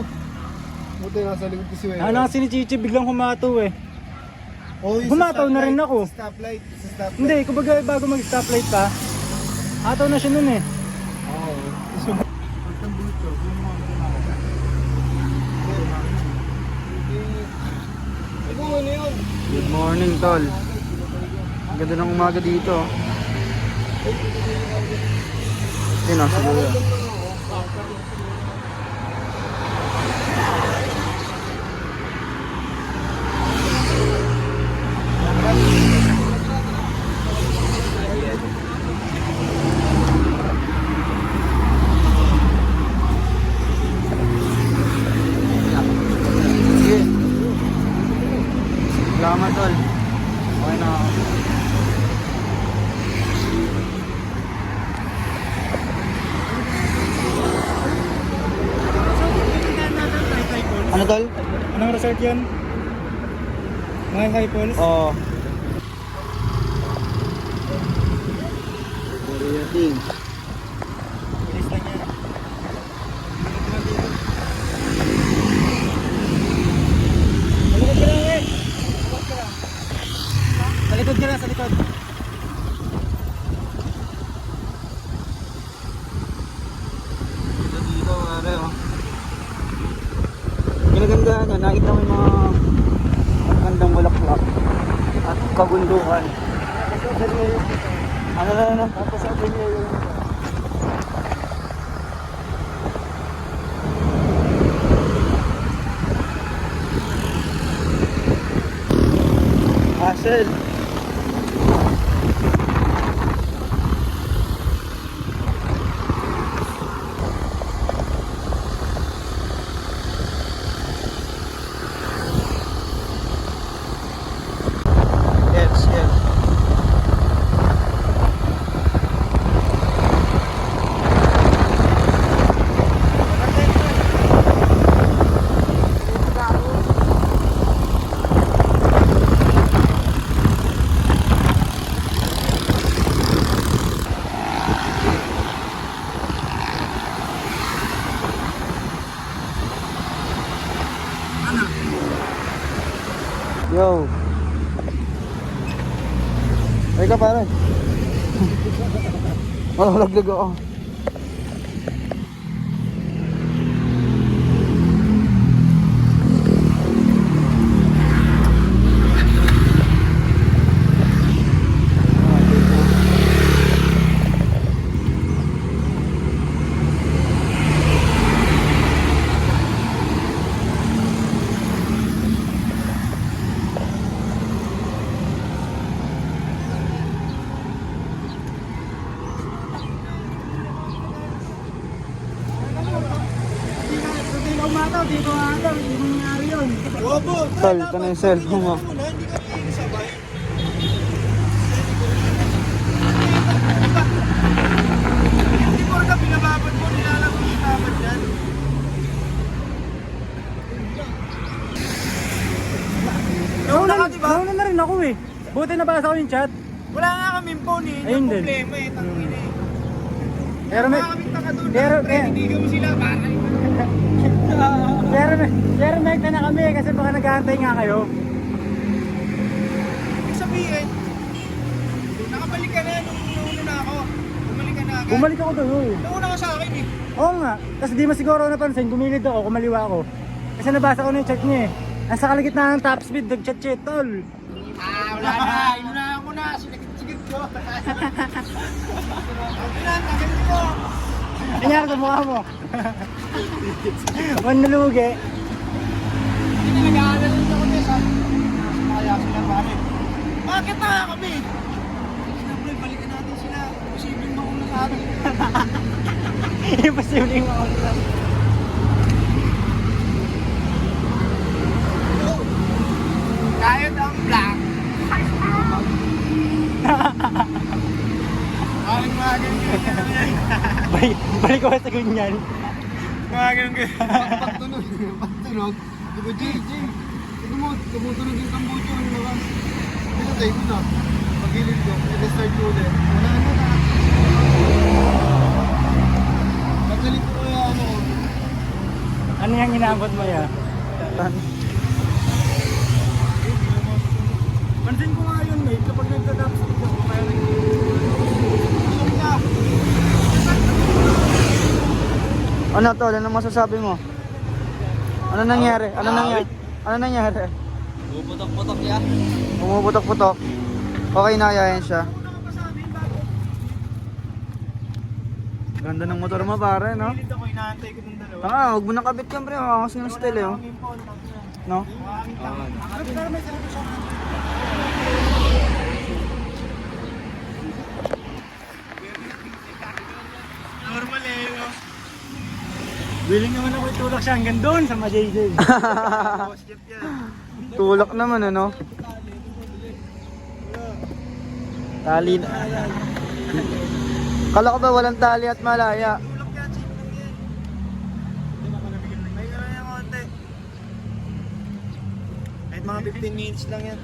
Buti nasa likod ko si Wena. Ano kasi ni Chichi biglang humato eh. Oh, yung Humataw sa na rin stoplight, ako. Sa stoplight. Sa stoplight. Hindi, kumbaga bago mag-stoplight pa, ataw na siya nun eh. Oo. Pagkambuto, yung mga kumakain. Ikaw ano yun? Good morning, tol. Ang ganda ng umaga dito. Yun o, siguro. Sige. Salamat, tol. Okay na ako. Ano, tol? Anong resort yan? Mga high falls? Oo. Doriating. Bilis lang yan. Sa likod ka lang eh. Sa likod ka lang, sa likod. Dito, mare, oh. Ginagandaan niya, nakita mo yung mga magandang bulaklak at kabundukan. Ano? Tapos sabi niya yung... Hassel. Yes. Yo. Ay ka pare. Laglag ako. Hindi na umataw, dito umataw, hindi mangyari yun. Tol, ito na yung cellphone mo. Hindi ka sabay. Hindi mo rin ka pinababad mo, nilalang mo yung babad yan. Buti nabasa ko yung chat. Wala nga kaming phone eh. Ayun Yung din. problema eh. Tangin eh. Pero may... Wala kaming taka doon. Pero- Pre, hindi kami sila. Bakit? Pero may na kami kasi baka nag-aantay nga kayo. Ibig sabihin, nakabalik ka na nung nauna na ako. Bumalik ka na agad. Bumalik ako doon. Uy. Nauna ka sa akin eh. Oo nga. Kasi di mo siguro napansin, gumilid ako, kumaliwa ako. Kasi nabasa ko na yung chat niya eh. Nasa kalagitnaan ng top speed, nag-chat-chat, tol. Wala na. Inunahan ko na. Sinagit-sigit ko. Tagalit ko. Nangyari sa mukha mo. Manulugi. Hindi nag-aalala rin ako din. Sabi ko, kaya sila pare. Bakit na kami? Siyempre, balikan natin sila. Posibleng mauna sa atin. Imposible yung mga ulam. Kahit ang black. Ang mga ganyan. Balik ko sa ganyan. Mga ganyan. Pagtunog. Di ba, Jay, ito mo, tumutunog yung tambucho ng labas. Pinatay ko na. Pagilid ko, i-restart ko ulit. Wala na. Paggalit ko kaya ano ko. Ano yung inaabot mo ya? Pansin ko nga yun, mate. Kapag nagtatap speed ako, kaya Ano tol? Ano masasabi mo? Ano nangyari? Ano nangyari? Ano nangyari? Puputok-putok ya. Pumuputok-putok. Okay na ayayin siya. Ganda ng motor mo pare, no? Pilit ako, inaantay ko ng dalawa. Tanga, huwag mo nang kabit yan pre. Hakas ng style eh, oh. No? Normal eh, no? Willing naman ako itulak siya hanggang doon sa JJ. Boss Jeff yan. Tulak naman ano? Tali na. Kala ko ba walang tali at malaya? Tulak yan, chip lang yan. May gano'n yung konti. Kahit mga 15 minutes lang yan.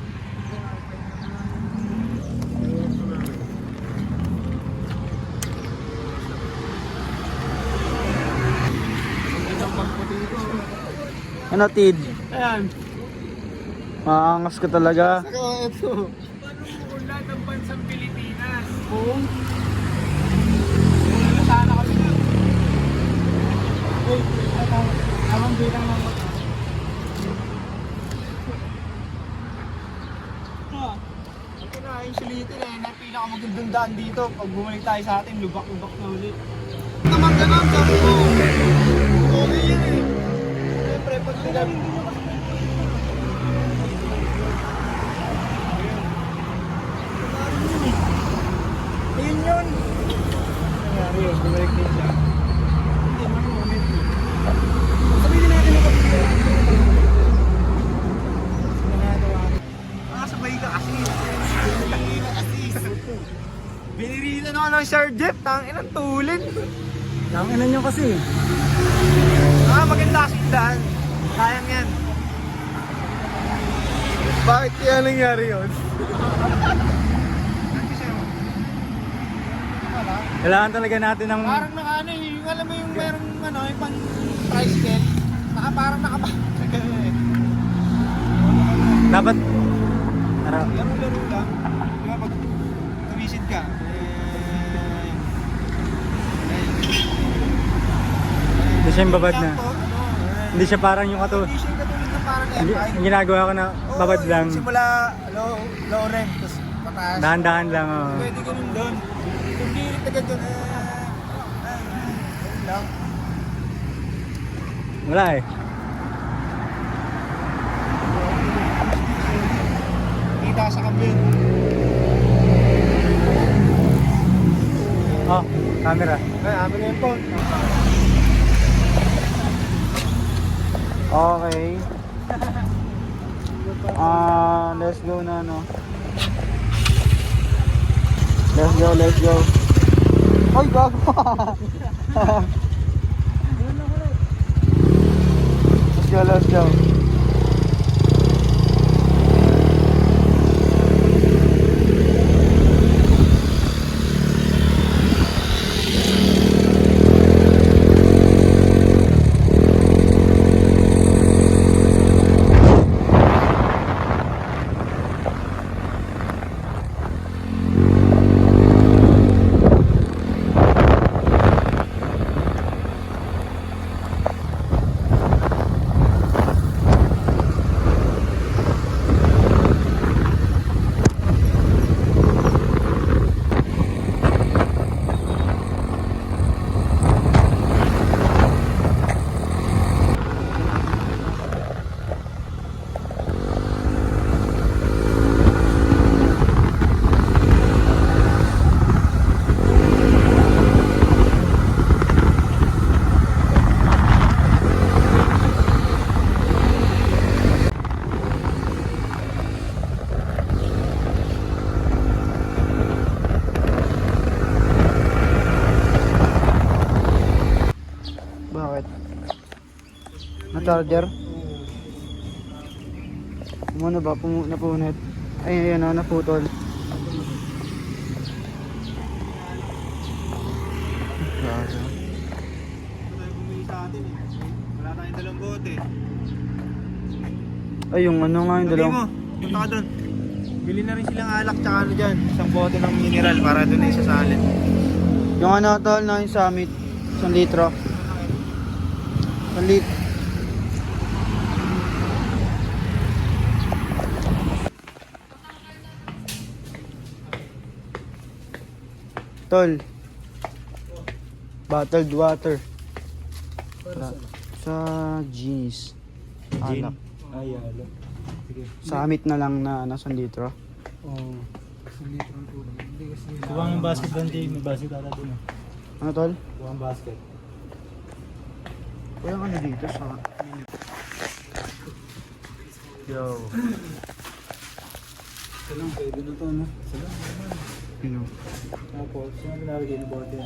Ano Tid? Ayan. Maangas ka talaga. Saka ito. Paano lahat ng bansang Pilipinas? Oo. Wala na sana kami na. Amang bilang ng motor. Ito na, yung sulitin eh. Napila ka magandang daan dito. Pag bumalik tayo sa atin, lubak-lubak na ulit. Naman ganun, sabi ko. Okay yan eh. Siyempre, pag sinabi ayun yun. Nangyari yun, bumalik din siya. Hindi, mga moment yun. Sabihin natin na kapit yun. Sabay ka kasi. Binirila kasi. Binirila na ako ng Sir Jeff. Tangin ang tulin. Langinan nyo kasi. Maganda kasi yung daan. Sayang yan. Bakit kaya nangyari yun? Kailangan talaga natin ng... Parang naka ano eh, yung alam mo yung merong ano, yung pang tricycle. Parang nakabakag eh. Dapat... Tara. Laro-laro lang. Di ba pag tumisid ka, Hindi siya yung babad na. sakto, Hindi siya parang yung kato. Hindi siya katulad na parang Yung M5. ginagawa ko na babad lang. Simula low rank, tapos pataas. Dahan-dahan lang. Oh. Pwede ganun doon. Kung di tagad doon, lang. Wala eh. Kita sa kabin. Oh, camera. Ay, amin na yung phone. Okay. Let's go na no. Let's go. Ay, gago. Let's go. Bakit? Na-charger? Ano ba? Napunit? Ay, ayun o, naputol. Grabe. Wala tayong dalang bote. Ay, yung ano nga yung Sabi dalawang... mo, punta ka doon. Bili na rin silang alak tsaka ano dyan. Isang bote ng mineral para doon na isasalin. Yung ano tol na yung Summit. 1 litro. 1 litro. Tol. Bottled water. Sa jeans. Alak. Ay, alo. Summit na lang na nasa litro. Oo. Isang litro ang tulong. Hindi kasi Kuha ng basket doon, Jay. May basket ata doon. Ano tol? Kuha ng basket. Walang ano dito sa... Yo. Isa lang, pwede na to, no? Isa lang, naman. Ano? Tapos, saan pinarigay ng bote?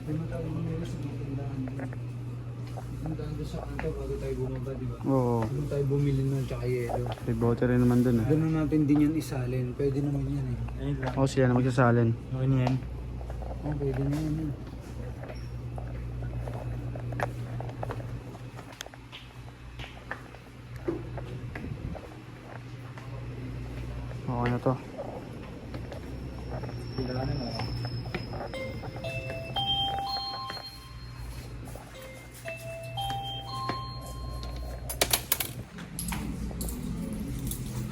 Hindi mo tayo bumili sa mga tindahan. Tindahan doon sa kanto bago tayo bumaba, di ba? Oo. Doon tayo bumili nun tsaka yelo. May bote rin naman dun Ganun natin din yan isalin. Pwede naman yan eh. Ayun lang. Oo, sila na magsasalin. Okay na yan. Oo, pwede na yan eh. Okay na to. Kailangan na.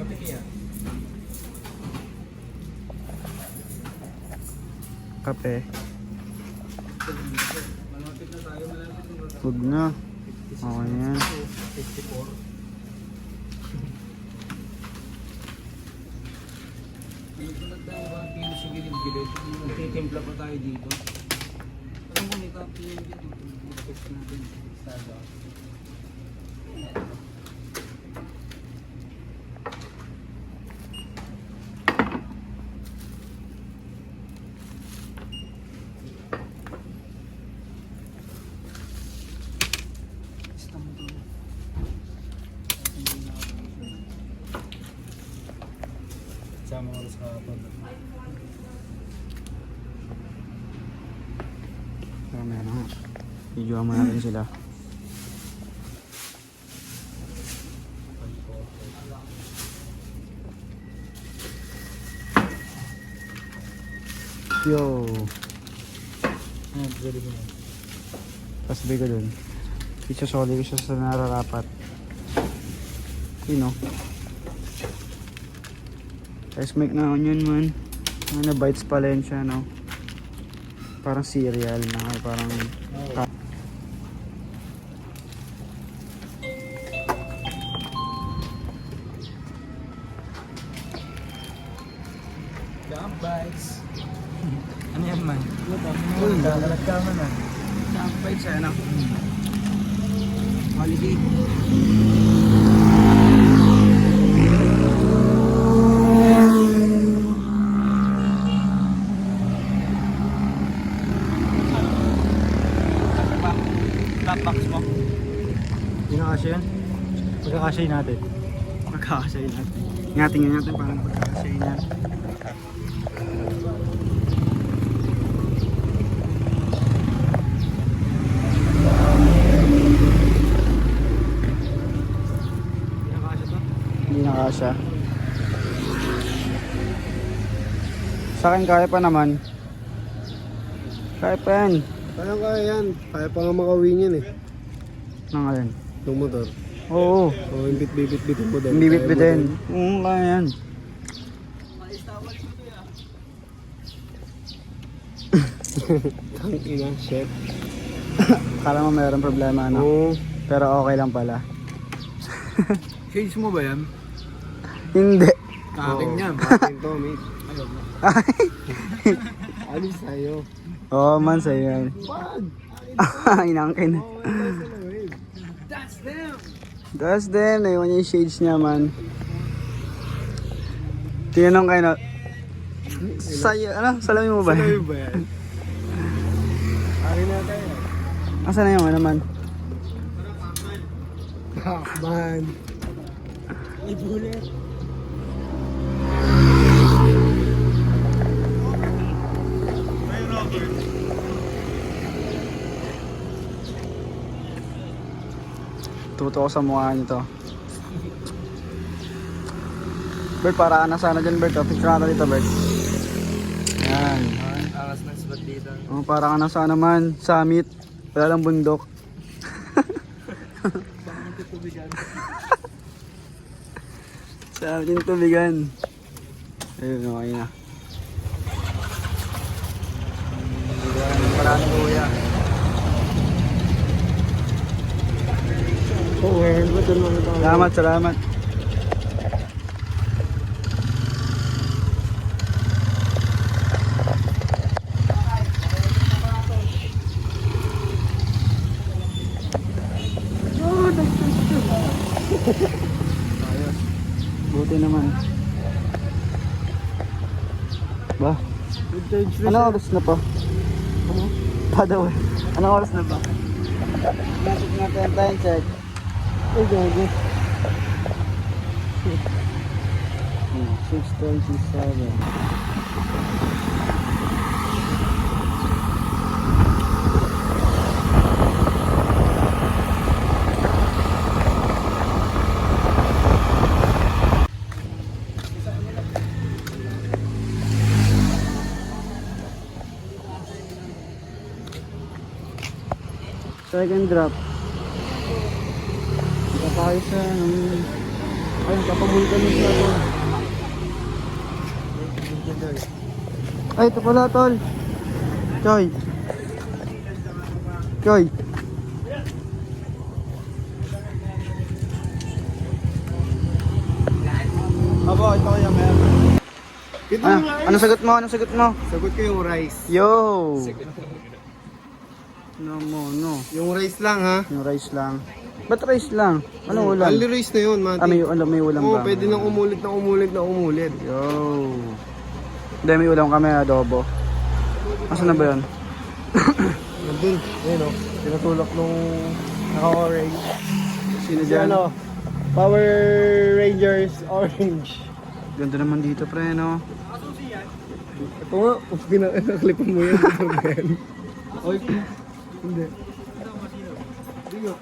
Kape kaya? Kape. Malapit na tayo, malapit na. Huwag na. Okay na yan. 54. Nagpunod tayo ba ang pino sa gilid-gilid? Magtitimpla pa tayo dito. Alam mo, may kape yun dito. Mag-text natin. Starbucks. Sama ko sa kapag. Pero meron nga. Videoan mo natin sila. Yo! Ayan, pwede ko yan. Pasabay ko dun. Isasoli ko siya sa nararapat. Yun o. Guys, make na onion man. Ano, bites pala yun siya, no? Parang cereal na, or parang... Jump bites. Ano yan man? Uy, kakalat ka man ah. Jump bites, ano? Holiday. Box mo. Hindi na kasya yan? Pagkakasya natin. Pagkakasay natin. Ingatin nga natin parang pagkakasay niya. Hindi na kasya to? Hindi nakasya. Sa akin kaya pa naman. Kaya pa yan. Kaya yan. Kaya pa nga makawin yan eh. Nang alin? Yung motor. Oo. O yung bit-bit-bitin mo doon. Hindi bit-bitin. Oo, kaya yan. Ang ina, chef. Kala mo mayroong problema, ano? Oo. Pero okay lang pala. Shades mo ba yan? Hindi. Akin yan. Akin to, mate. Alis tayo. Oo, man sa'yo yan. Wag! Inangkin. That's them! That's them. Naiwan niya yung shades niya, man. Tinanong kayo na, salamin mo ba? Salamin ba yan? Akin na tayo. Asan na yung ano man? Man. Ibulit. Tuto ko sa mukha nito. Bert, para na sana dyan, Bert. Picture natin dito, Bert. Yan. Angas ng spot dito. Oh, para ka na sana man. Summit. Wala lang bundok. Summit yung tubigan. Ayun, okay na. Parang kuya. Oo, ba't yun mga tao? Salamat, salamat. Ayos. Buti naman. Ba? Anong oras na pa? By the way, anong oras na ba? Bakit natin time check? Ay, gago. 6:27. Second drop. Kapayos sa ayun, kapamulkan nito ako. Ay, ito pala, tol. Choy. Choy. Abo, ito kaya meron. Ito yung rice. Anong sagot mo? Anong sagot mo? Sagot ko yung rice. Yo! No mo, no. Yung rice lang ha. Yung rice lang. Ba't rice lang? Anong ulam? Only rice na yun, Mati. May ulam Oo, ba? pwede nang umulit na umulit na umulit. Yo! Hindi, may ulam kami, adobo. Asan na ba yun? Nandun, ayun o. Tinutulak nung naka-orange. Sino Si dyan? ano? Power Rangers Orange. Ganda naman dito, pre, no? Ito nga, nakalipan mo yan. Oy, hindi. Diyo.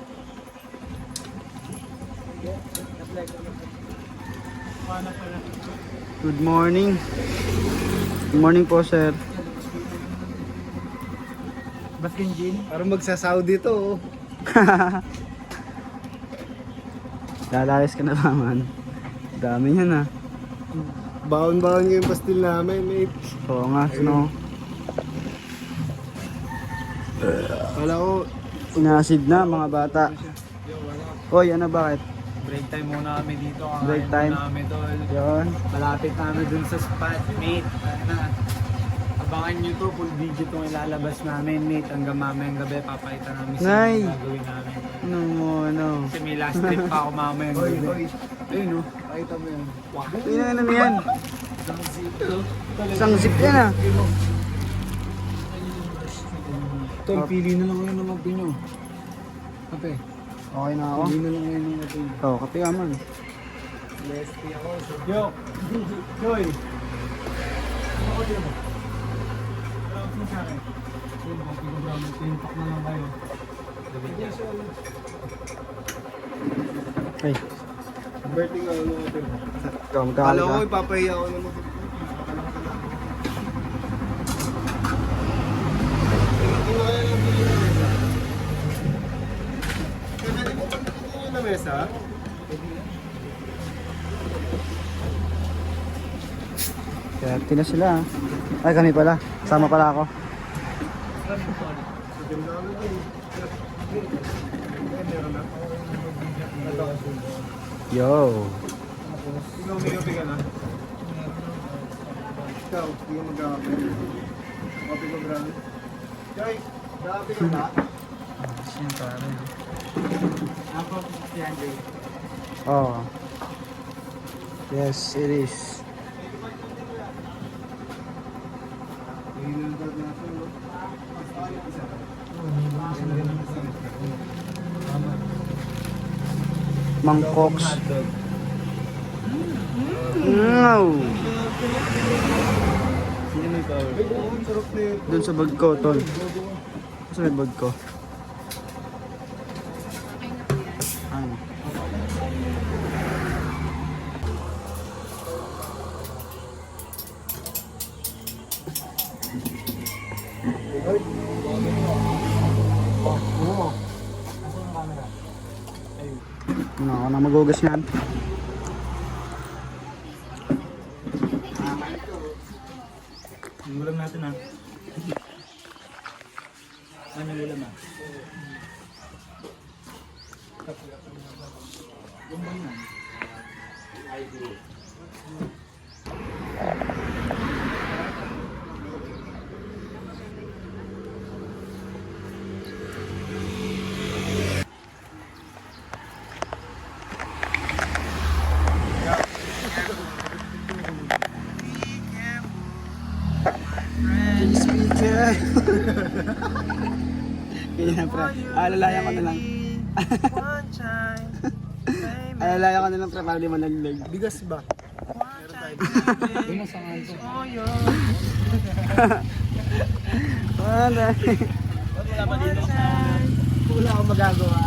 Good morning. Good morning po, sir. Baskin Gin. Parang magsasaudi to. Oh. Lalayas ka na naman. Dami yan, ah. Baon-baon yung pastil namin, mate. Oo nga, no? Wala ko, Sinasid na, mga bata. Hoy, ano bakit? Break time muna kami dito. Break time. Muna kami tol. Yun. Malapit namin dun sa spot, mate. Abangan nyo to, full video itong ilalabas namin, mate. Hanggang mamayang gabi, papakita namin sa Nay. mga gagawin namin. Ano mo, ano? Kasi may last trip pa ako mamayang gabi. Ayun no. pakita mo yan. Tingnan ano yan? Isang zip yan, ah. Tol, pili na lang ngayon ng mga pinyo. Kape. Okay na ako. Pili na lang ngayon ng mga pinyo. Oo, kape ka man. Yo! Joy! Ay, Birthday ka ano natin. ikaw, magkakali Kala ko ka. ipapahiya ako naman. Pwede mo pagtutukin yung na mesa? Kaya na sila, ah. Ay, kami pala. Sama pala ako. Yo! Ikaw may kape ka na? Ikaw, hindi mo magkakape. Kape ko, brother. Joy, kape ka ba? Oh. Yes, it is. Mangkoks. No. Doon sa bag ko, tol. Sa may bag ko. Ano? Ano, ako na magugas yan. Yung ulam natin ha. Ano yung ulam ha? Speaker. Ganyan pre. Alalayan ko na lang. Alalayan ko na lang pre para di managlag. Bigas ba? Yun ang sangan ko. Ano? Wala akong magagawa.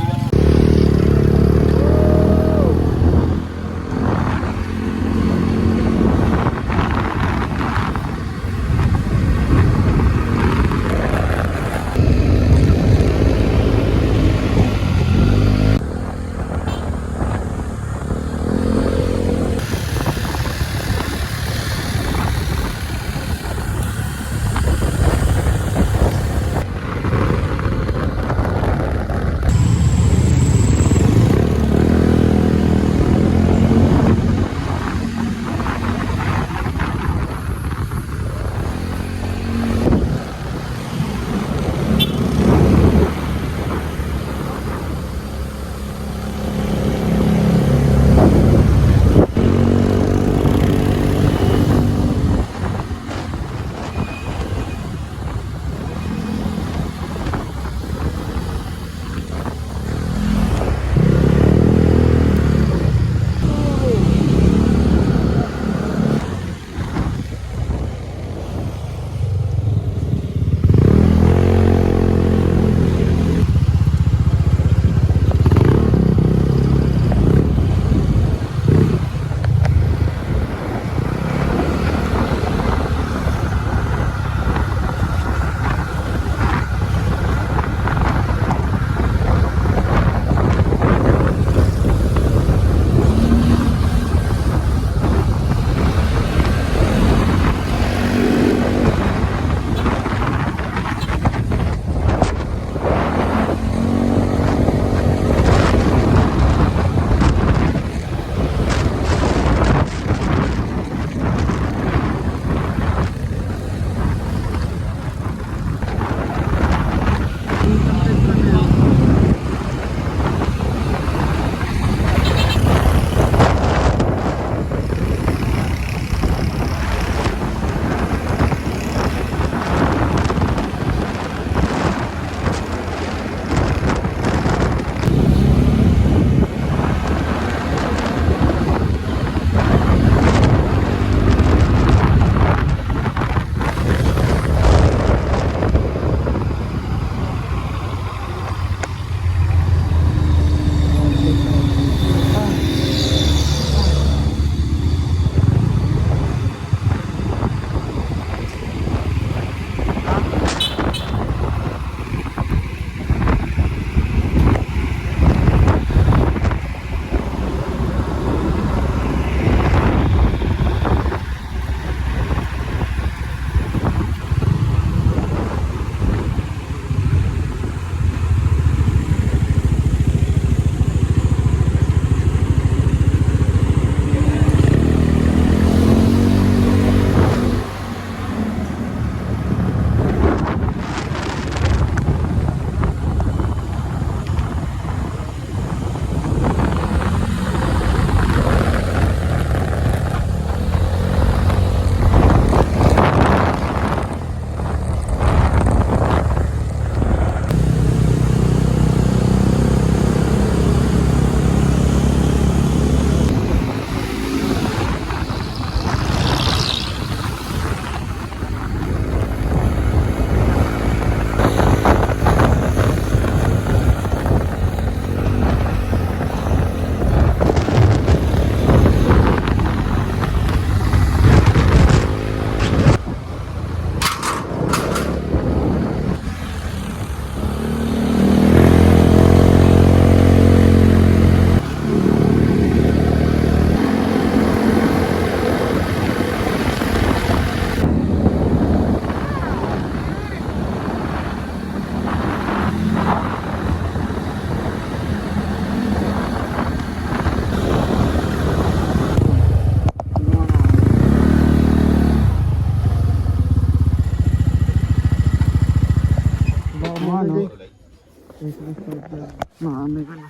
Marami ka na.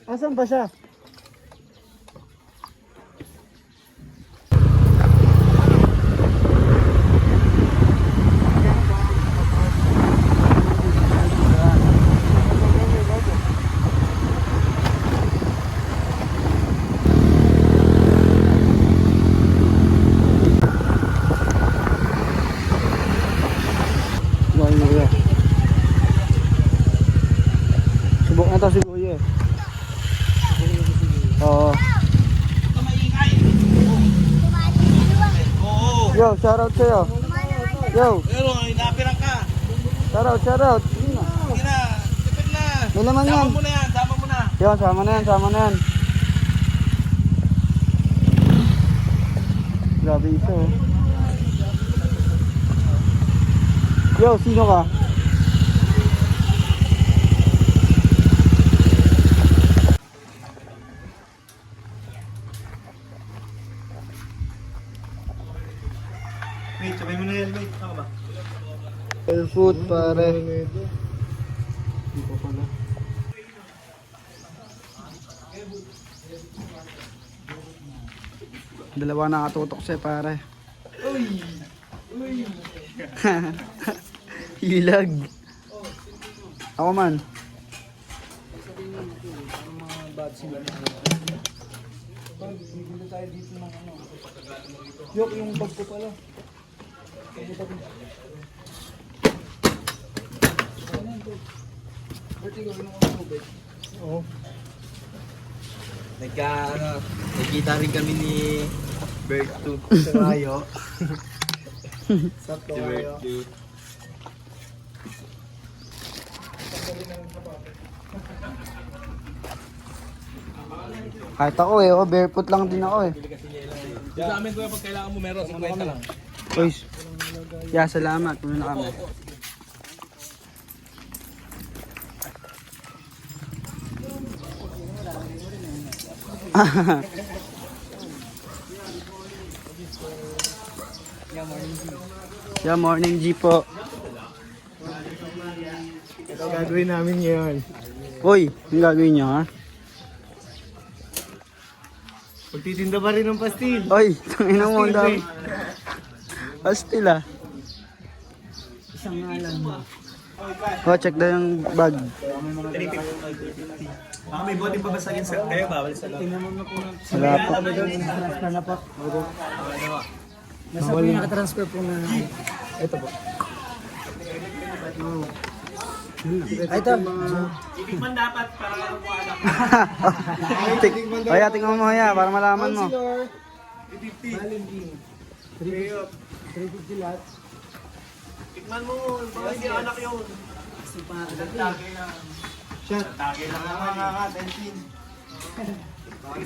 Asan ba siya? Subok na to si Kuya eh. Oo. Yo, shoutout sa'yo. Yo. Pero, inapirang ka. Shoutout, shoutout. Sige na, tipid na. May laman yan. Sama mo na yan, sama mo na. Yo, sama na yan, sama na yan. Grabe isa oh. Yo, sino ka? Wait, sabay mo na yan, wait. Ako ba? Food pare. Dalawa nakatutok siya pare. Uy! Hilag. Ako man. Yok yung bag ko pala. Nagkita rin kami ni Bert 2 sa Rayo. Si Bert 2. Kahit ako eh, barefoot lang din ako eh. Sa amin kuya, pag kailangan mo meron, 50 lang. Uy, yeah, salamat. Puno na kami. Yeah, morning G po. Ito gagawin namin ngayon. Uy, yung gagawin nyo ha? Pagtitinda pa rin ng pastil. Uy, tangina mo ang dami. Pastil ah. Isang ngalan mo. Oh, check daw yung bag. Baka may bote pa basagin sa kayo, bawal sa loob. Wala po. Transfer na po. Nasa po yung nakatransfer po na. Ito po. Ay, ito. Itikman dapat para makuha na. Ay, tingnan mo ya para malaman mo. 350 lahat. Tikman mo, baka hindi anak yun. Nagtagay lang. Shot. Tagay lang naman. Nakaka, 10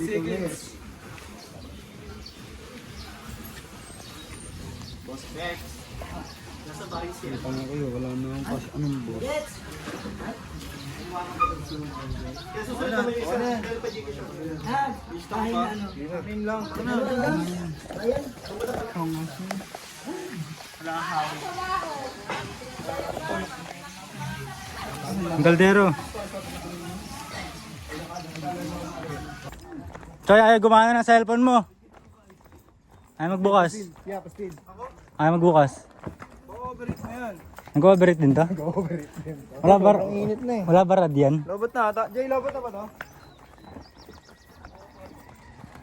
seconds. Boss Bex. Nasa bahay siya. Wala na akong pas. Anong bo? Kaya susunod naman yung isa. Meron pa Gcash ako. Name lang. Ang kaldero. Choy, ayaw gumana ng cellphone mo. Ayaw magbukas. Yeah, pastil. Ayaw magbukas. Overeat na yan. Nag-overeat din to? Overeat din. Wala ba? Ang init na eh. Wala ba rad yan? Lobot na ata. Jay, lobot na ba to?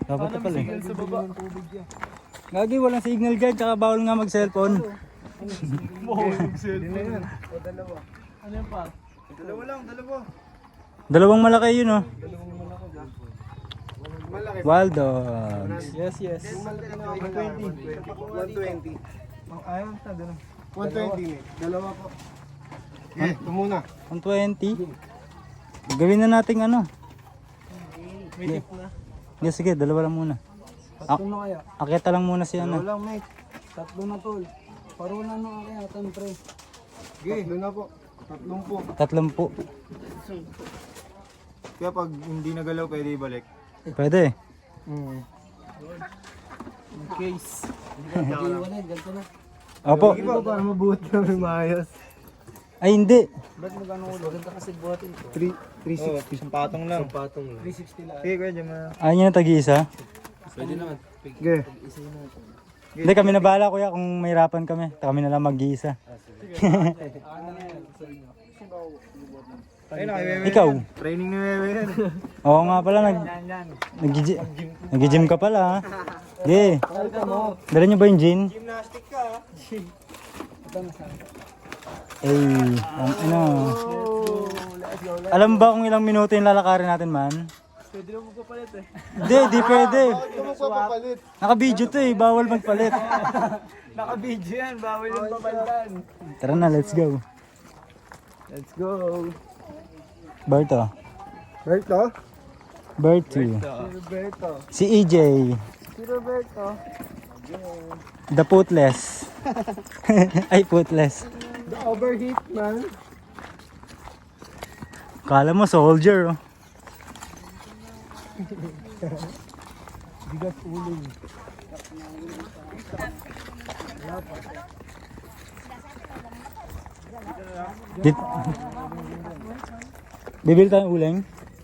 Dapat na pala eh. Sa baba. Gagi, walang signal dyan, tsaka bawal nga mag-cellphone. Hindi na yan. O dalawa. Ano yan pa? Dalawa lang, dalawa. Dalawang malaki yun oh. Malaki. Wild dogs. Yes, yes. 120. 120. Ayaw sa dalawa. 120 eh. Dalawa po. Okay, ito muna. 120. Gawin na natin ano. May tip na. Sige, sige, dalawa lang muna. Tatlo na kaya? Akita lang muna si ano. Dalawa lang, mate. Tatlo na tol. Paruna na kaya atan pre. Tatlo na po. Tatlong po. Tatlong po. Kaya pag hindi nagalaw, pwede ibalik. Pwede. Hindi wala, ganito na. Opo. Sige po, para mabuhat namin maayos. Ay, hindi. Ba't mo gano'n ulo? Maganda kasi buhatin ko. 360. Isang patong lang. Isang patong lang. 360 lang. Sige, kuya, dyan mo. Ayaw niya na tag-iisa. Pwede naman. Sige. Hindi, kami na bahala kuya kung mahirapan kami. Kami na lang mag-iisa. Ayun na, kay Wewe. Ikaw? Training ni Wewe yan. Oo nga pala, nag-gym ka pala ha. Sige. Dala niyo ba yung gin? Gymnastic ka. Ano? Alam ba kung ilang minuto yung lalakarin natin man? Pwede naman magpapalit eh. Hindi pwede. Bakit ka magpapapalit? Naka-video to eh, bawal magpalit. Naka-video yan, bawal yung papalitan. Tara na, let's go. Let's go. Berto. Berto? Berto. Roberto. Si EJ. Si Roberto. The Pootless. Ay, Pootless. The overheat man. Kala mo soldier oh. Bigat uling. Dit Bibili tayong uling?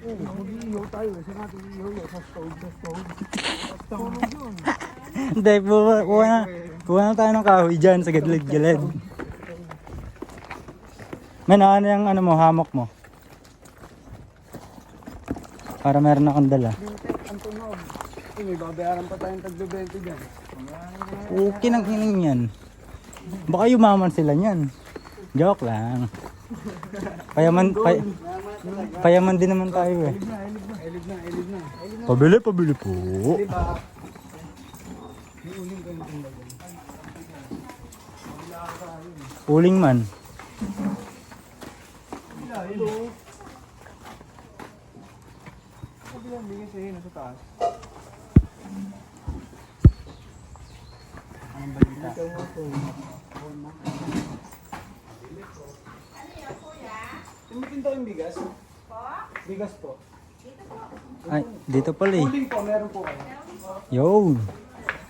Mag-iihaw tayo. Saan natin iihaw? Sa stove. Hindi, kuha na tayo ng kahoy dyan sa gilid-gilid. Man, ano yung ano mo, hammock mo? Para meron akong dala. Ang tunog. May babayaran pa tayong tagbe-20 dyan. Okay nang hining yan. Baka yumaman sila niyan. Joke lang. Payaman din naman tayo eh. Elid na. Pabili po. Uling man. Tumitinda yung bigas? Bigas po. Ay, dito pala eh. Uling po, meron po kayo. Yo.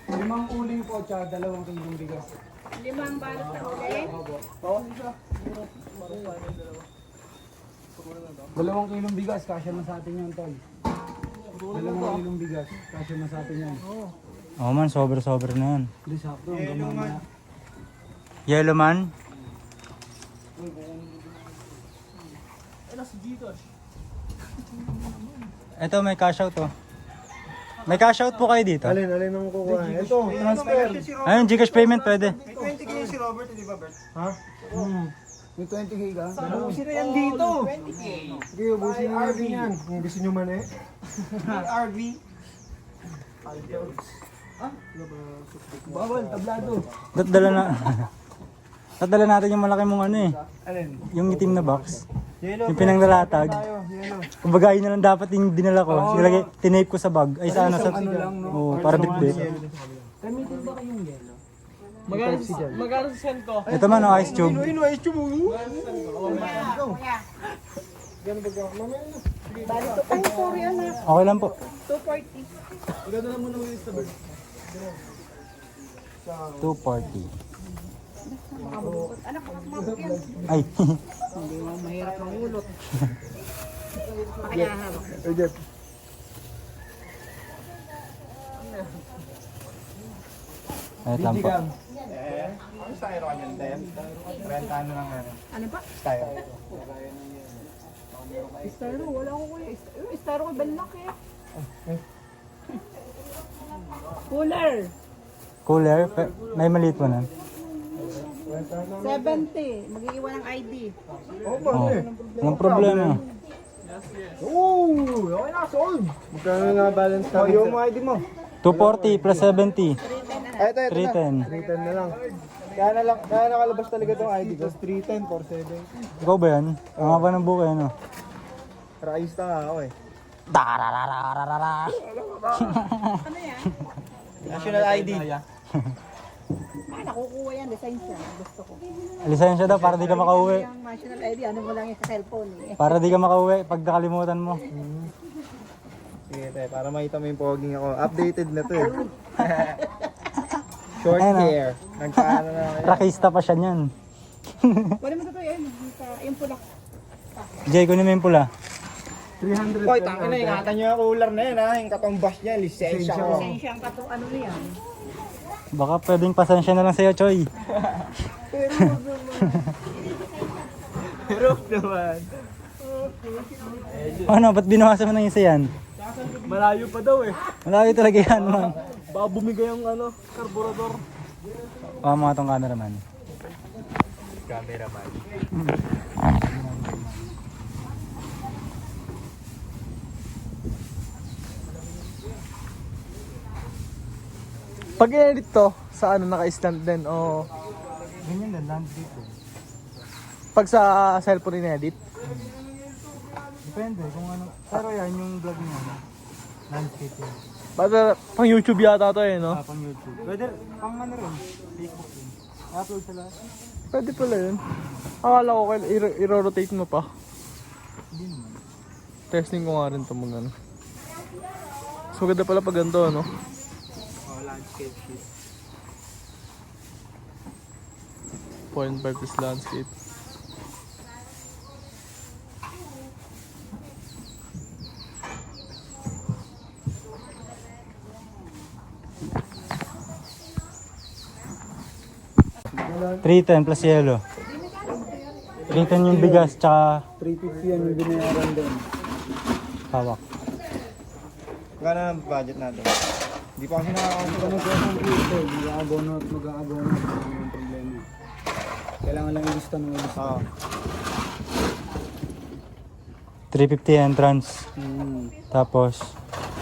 5 uling po, tsaka 2 kilong bigas. 5 balot na ulit. Oo, isa. 2 kilong bigas, kasya na sa atin yan, tol. 2 kilong bigas, kasya na sa atin yan. Oh man, sobra na yan. Hindi sakto, hanggang mamaya. Yellow man. Ito may cash out oh. May cash out po kayo dito. Alin ang kukuha? Ito, transfer. Ayun, Gcash payment pwede. May 20 kayo si Robert, di ba, Bert? Ha? May 20k ka? Ubusin na yan dito. Sige, ubusin na natin yan. Kung gusto nyo man eh. RV. Bawal, tablado. Dadala natin yung malaki mong ano eh. Alin? Yung itim na box. Yellow, Yung pinanglalatag. yellow. Kumbaga yun na lang dapat yung dinala ko. Nilagay, tinape ko sa bag. Ay sa ano sa... ano lang, no? Oo, para bitbit. Gamitin ba kayong yelo? Magkano sa send ko? Ito man, oh, ice tube. Ice tube mo. Ay, sorry anak. Okay lang po. 240. 240. Anak, mabuk yan. Ay. Hindi mo mahirap ang ulot. Makakahawak. Jeff. Ayun lang po. Ano sa aero kanyan, Dem? Renta ano lang ano? Ano pa? Style. Styro, wala ko kuya. Styro ko balak eh. Cooler. Cooler. May maliit mo na. 70. Mag-iiwan ng ID. Oo, Oh. bakit? Walang problema. Oo, okay na, sold. Magkano na balance namin? Yung mga ID mo. 240 plus 70. Ay, ito na. 310. 310 na lang. Kaya nakalabas talaga tong ID ko. 310, 470. Ikaw ba yan? Ang haba ng buka yan, oh. Raista nga ako eh. Darararararara. Ano yan? National ID. Ay, nakukuha yan. Design siya. Gusto ko. Lisensya daw para di ka makauwi. Yung national ID, ano mo lang yung sa cellphone eh. Para di ka makauwi pag nakalimutan mo. Sige, te, para makita mo yung poging ako. Updated na to eh. Short Ayun, ah. hair. Nagkaano na ako. Rakista pa siya niyan. Wala mo ito yun. Yung pula. Jay, kunin mo yung pula. 300. Hoy, tangin na, ingatan nyo yung cooler na yan ha. Yung katumbas niya, lisensya ko. Lisensya ang katong ano niyan. Baka pwedeng pasensya na lang sa'yo, Choy. Pero naman. Ano, ba't binawasan mo ng isa yan? Malayo pa daw eh. Malayo talaga yan, man. Baka bumigay yung ano, karburador. Baka mga tong cameraman. Cameraman. Pag i-edit to, sa ano naka-stand din o Ganyan din, landscape din. pag sa cellphone in-edit? Depende kung ano. Pero yan, yung vlog niya. Landscape yan. Basta pang YouTube yata to eh, no? Pang YouTube. Pwede, pang ano rin. Facebook din. Upload sa lahat. Pwede pala yun. Akala ko i-rotate mo pa. Hindi naman. Testing ko nga rin ito mag ano. So ganda pala pag ganito, no? Oh, landscape shit. 0.5 is landscape. $310 plus yellow. $310 yung bigas tsaka 350 yan yung binayaran doon. hawak. Gana ang budget natin. Hindi pa kasi nakakausap. Ito mag-computer, mag-aabono at mag-aabono. Ano yung problema? Kailangan lang ilista ng ilista. Oo. 350 entrance. Tapos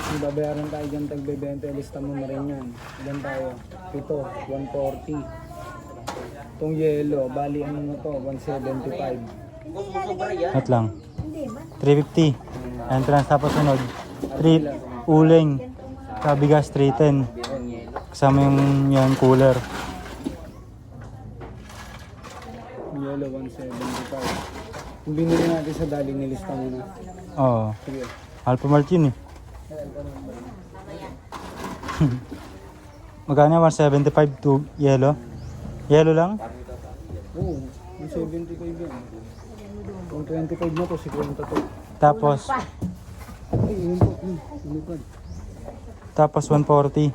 Kung babayaran tayo dyan, tag-20, ilista mo na rin yan. Ilan tayo? Ito, 140. Itong yellow, bali ano na to, 175. at lang. 350 entrance tapos sunod 3 uling sa bigas 310 kasama yung yan cooler. Yung yellow, 175. Kung binili natin sa daling, nilista mo na. Oo. Sige. Alpha Mart yun eh. Magkano 175 to yellow? Yellow lang? Oo, 175 yan. Kung 25 na to, 50 to. Tapos Ay, yun po. Lumipad. tapos 140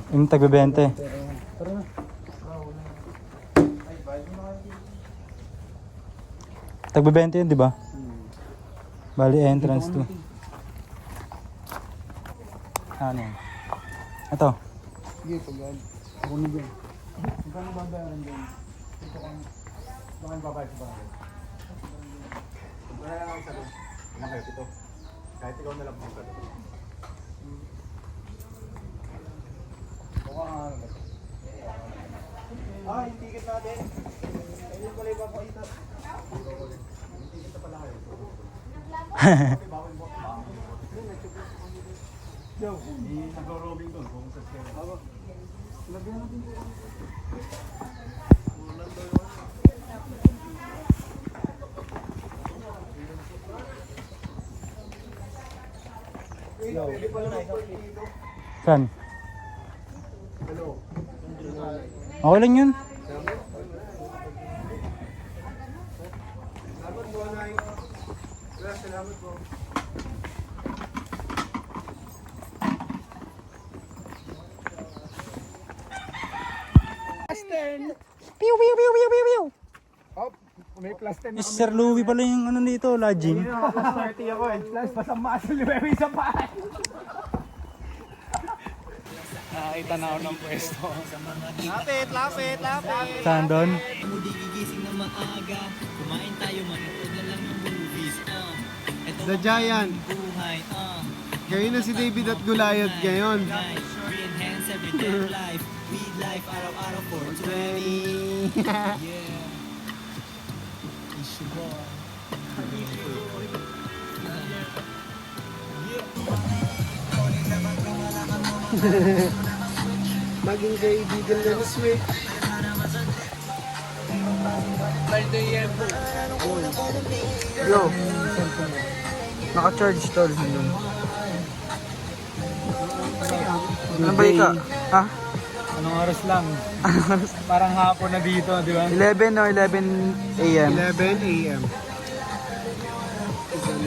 yung tagbe-20. Tara na. Tagbe-20 yun, di ba? Bali entrance to. Ano yan? Ito. Sige, pag ako na dyan. Magkano babayaran dyan? Ito kang... Baka babayad sa bahay. Wala lang ako sa doon. Ilang kayo? Ito. Kahit ikaw na lang po sa doon. Baka nga ano ba? Ah, yung ticket natin. Ayun pala yung papakita. Yung ticket na pala kayo. Yo, nagro-roaming doon. Kung sa sila. Lagyan natin dito. Saan? Okay lang yun. May plus 10 Eh, si Sir Louie pala yung ano dito, lodging. Plus 30 ako eh. plus pasang muscle may isa pa. Nakakita na ako ng pwesto. Lapit, lapit, lapit. Saan doon? Muli gigising na maaga, kumain tayo, manood na lang ng movies. Ito The Giant. buhay, Ngayon na si David at Goliath ngayon. guys, re-enhance everyday life. We life araw-araw for 20. Yeah. It's your boy. Maging kaibigan na ni Sweet. Yo. Naka-charge tol. Ano ba ika? Ha? Anong oras lang? Parang hapon na dito, di ba? 11 o 11 a.m. 11 a.m.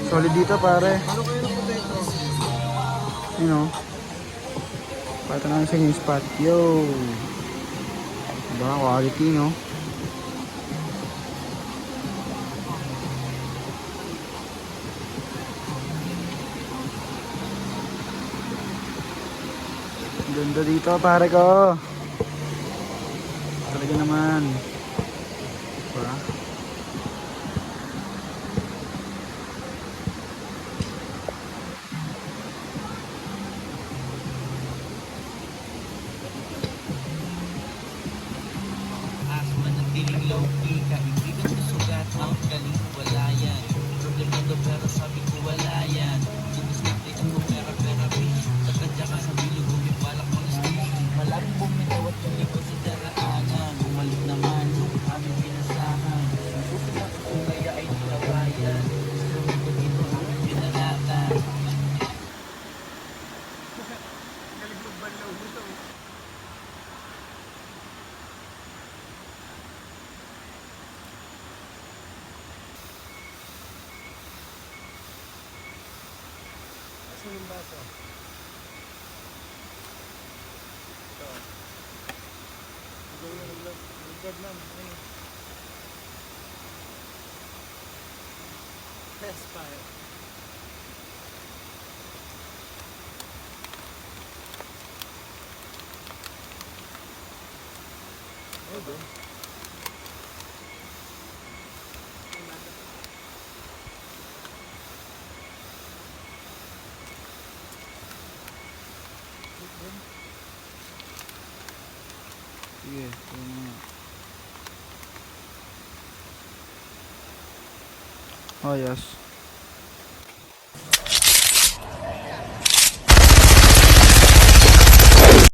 Solid dito pare. You know. Pata na sa yung spot. Yo. Diba? Quality, no? Ganda dito pare ko. Talaga naman. Diba? Ako manatiling low-key, kaibigan ko sugat, ang galing wala yan. Problemado pero sabi ko wala yan. Sumiswerte ako pera bitch. Takadya ka sa bilog, bumibalak mga station. Malabing bumitaw at lumikot sa daraanan. Bumalik naman yung aming pinasahan. Susunod ko kaya ay tinabayan. Lumikot dito aming pinalatan. Sige, sige na. Oh yes.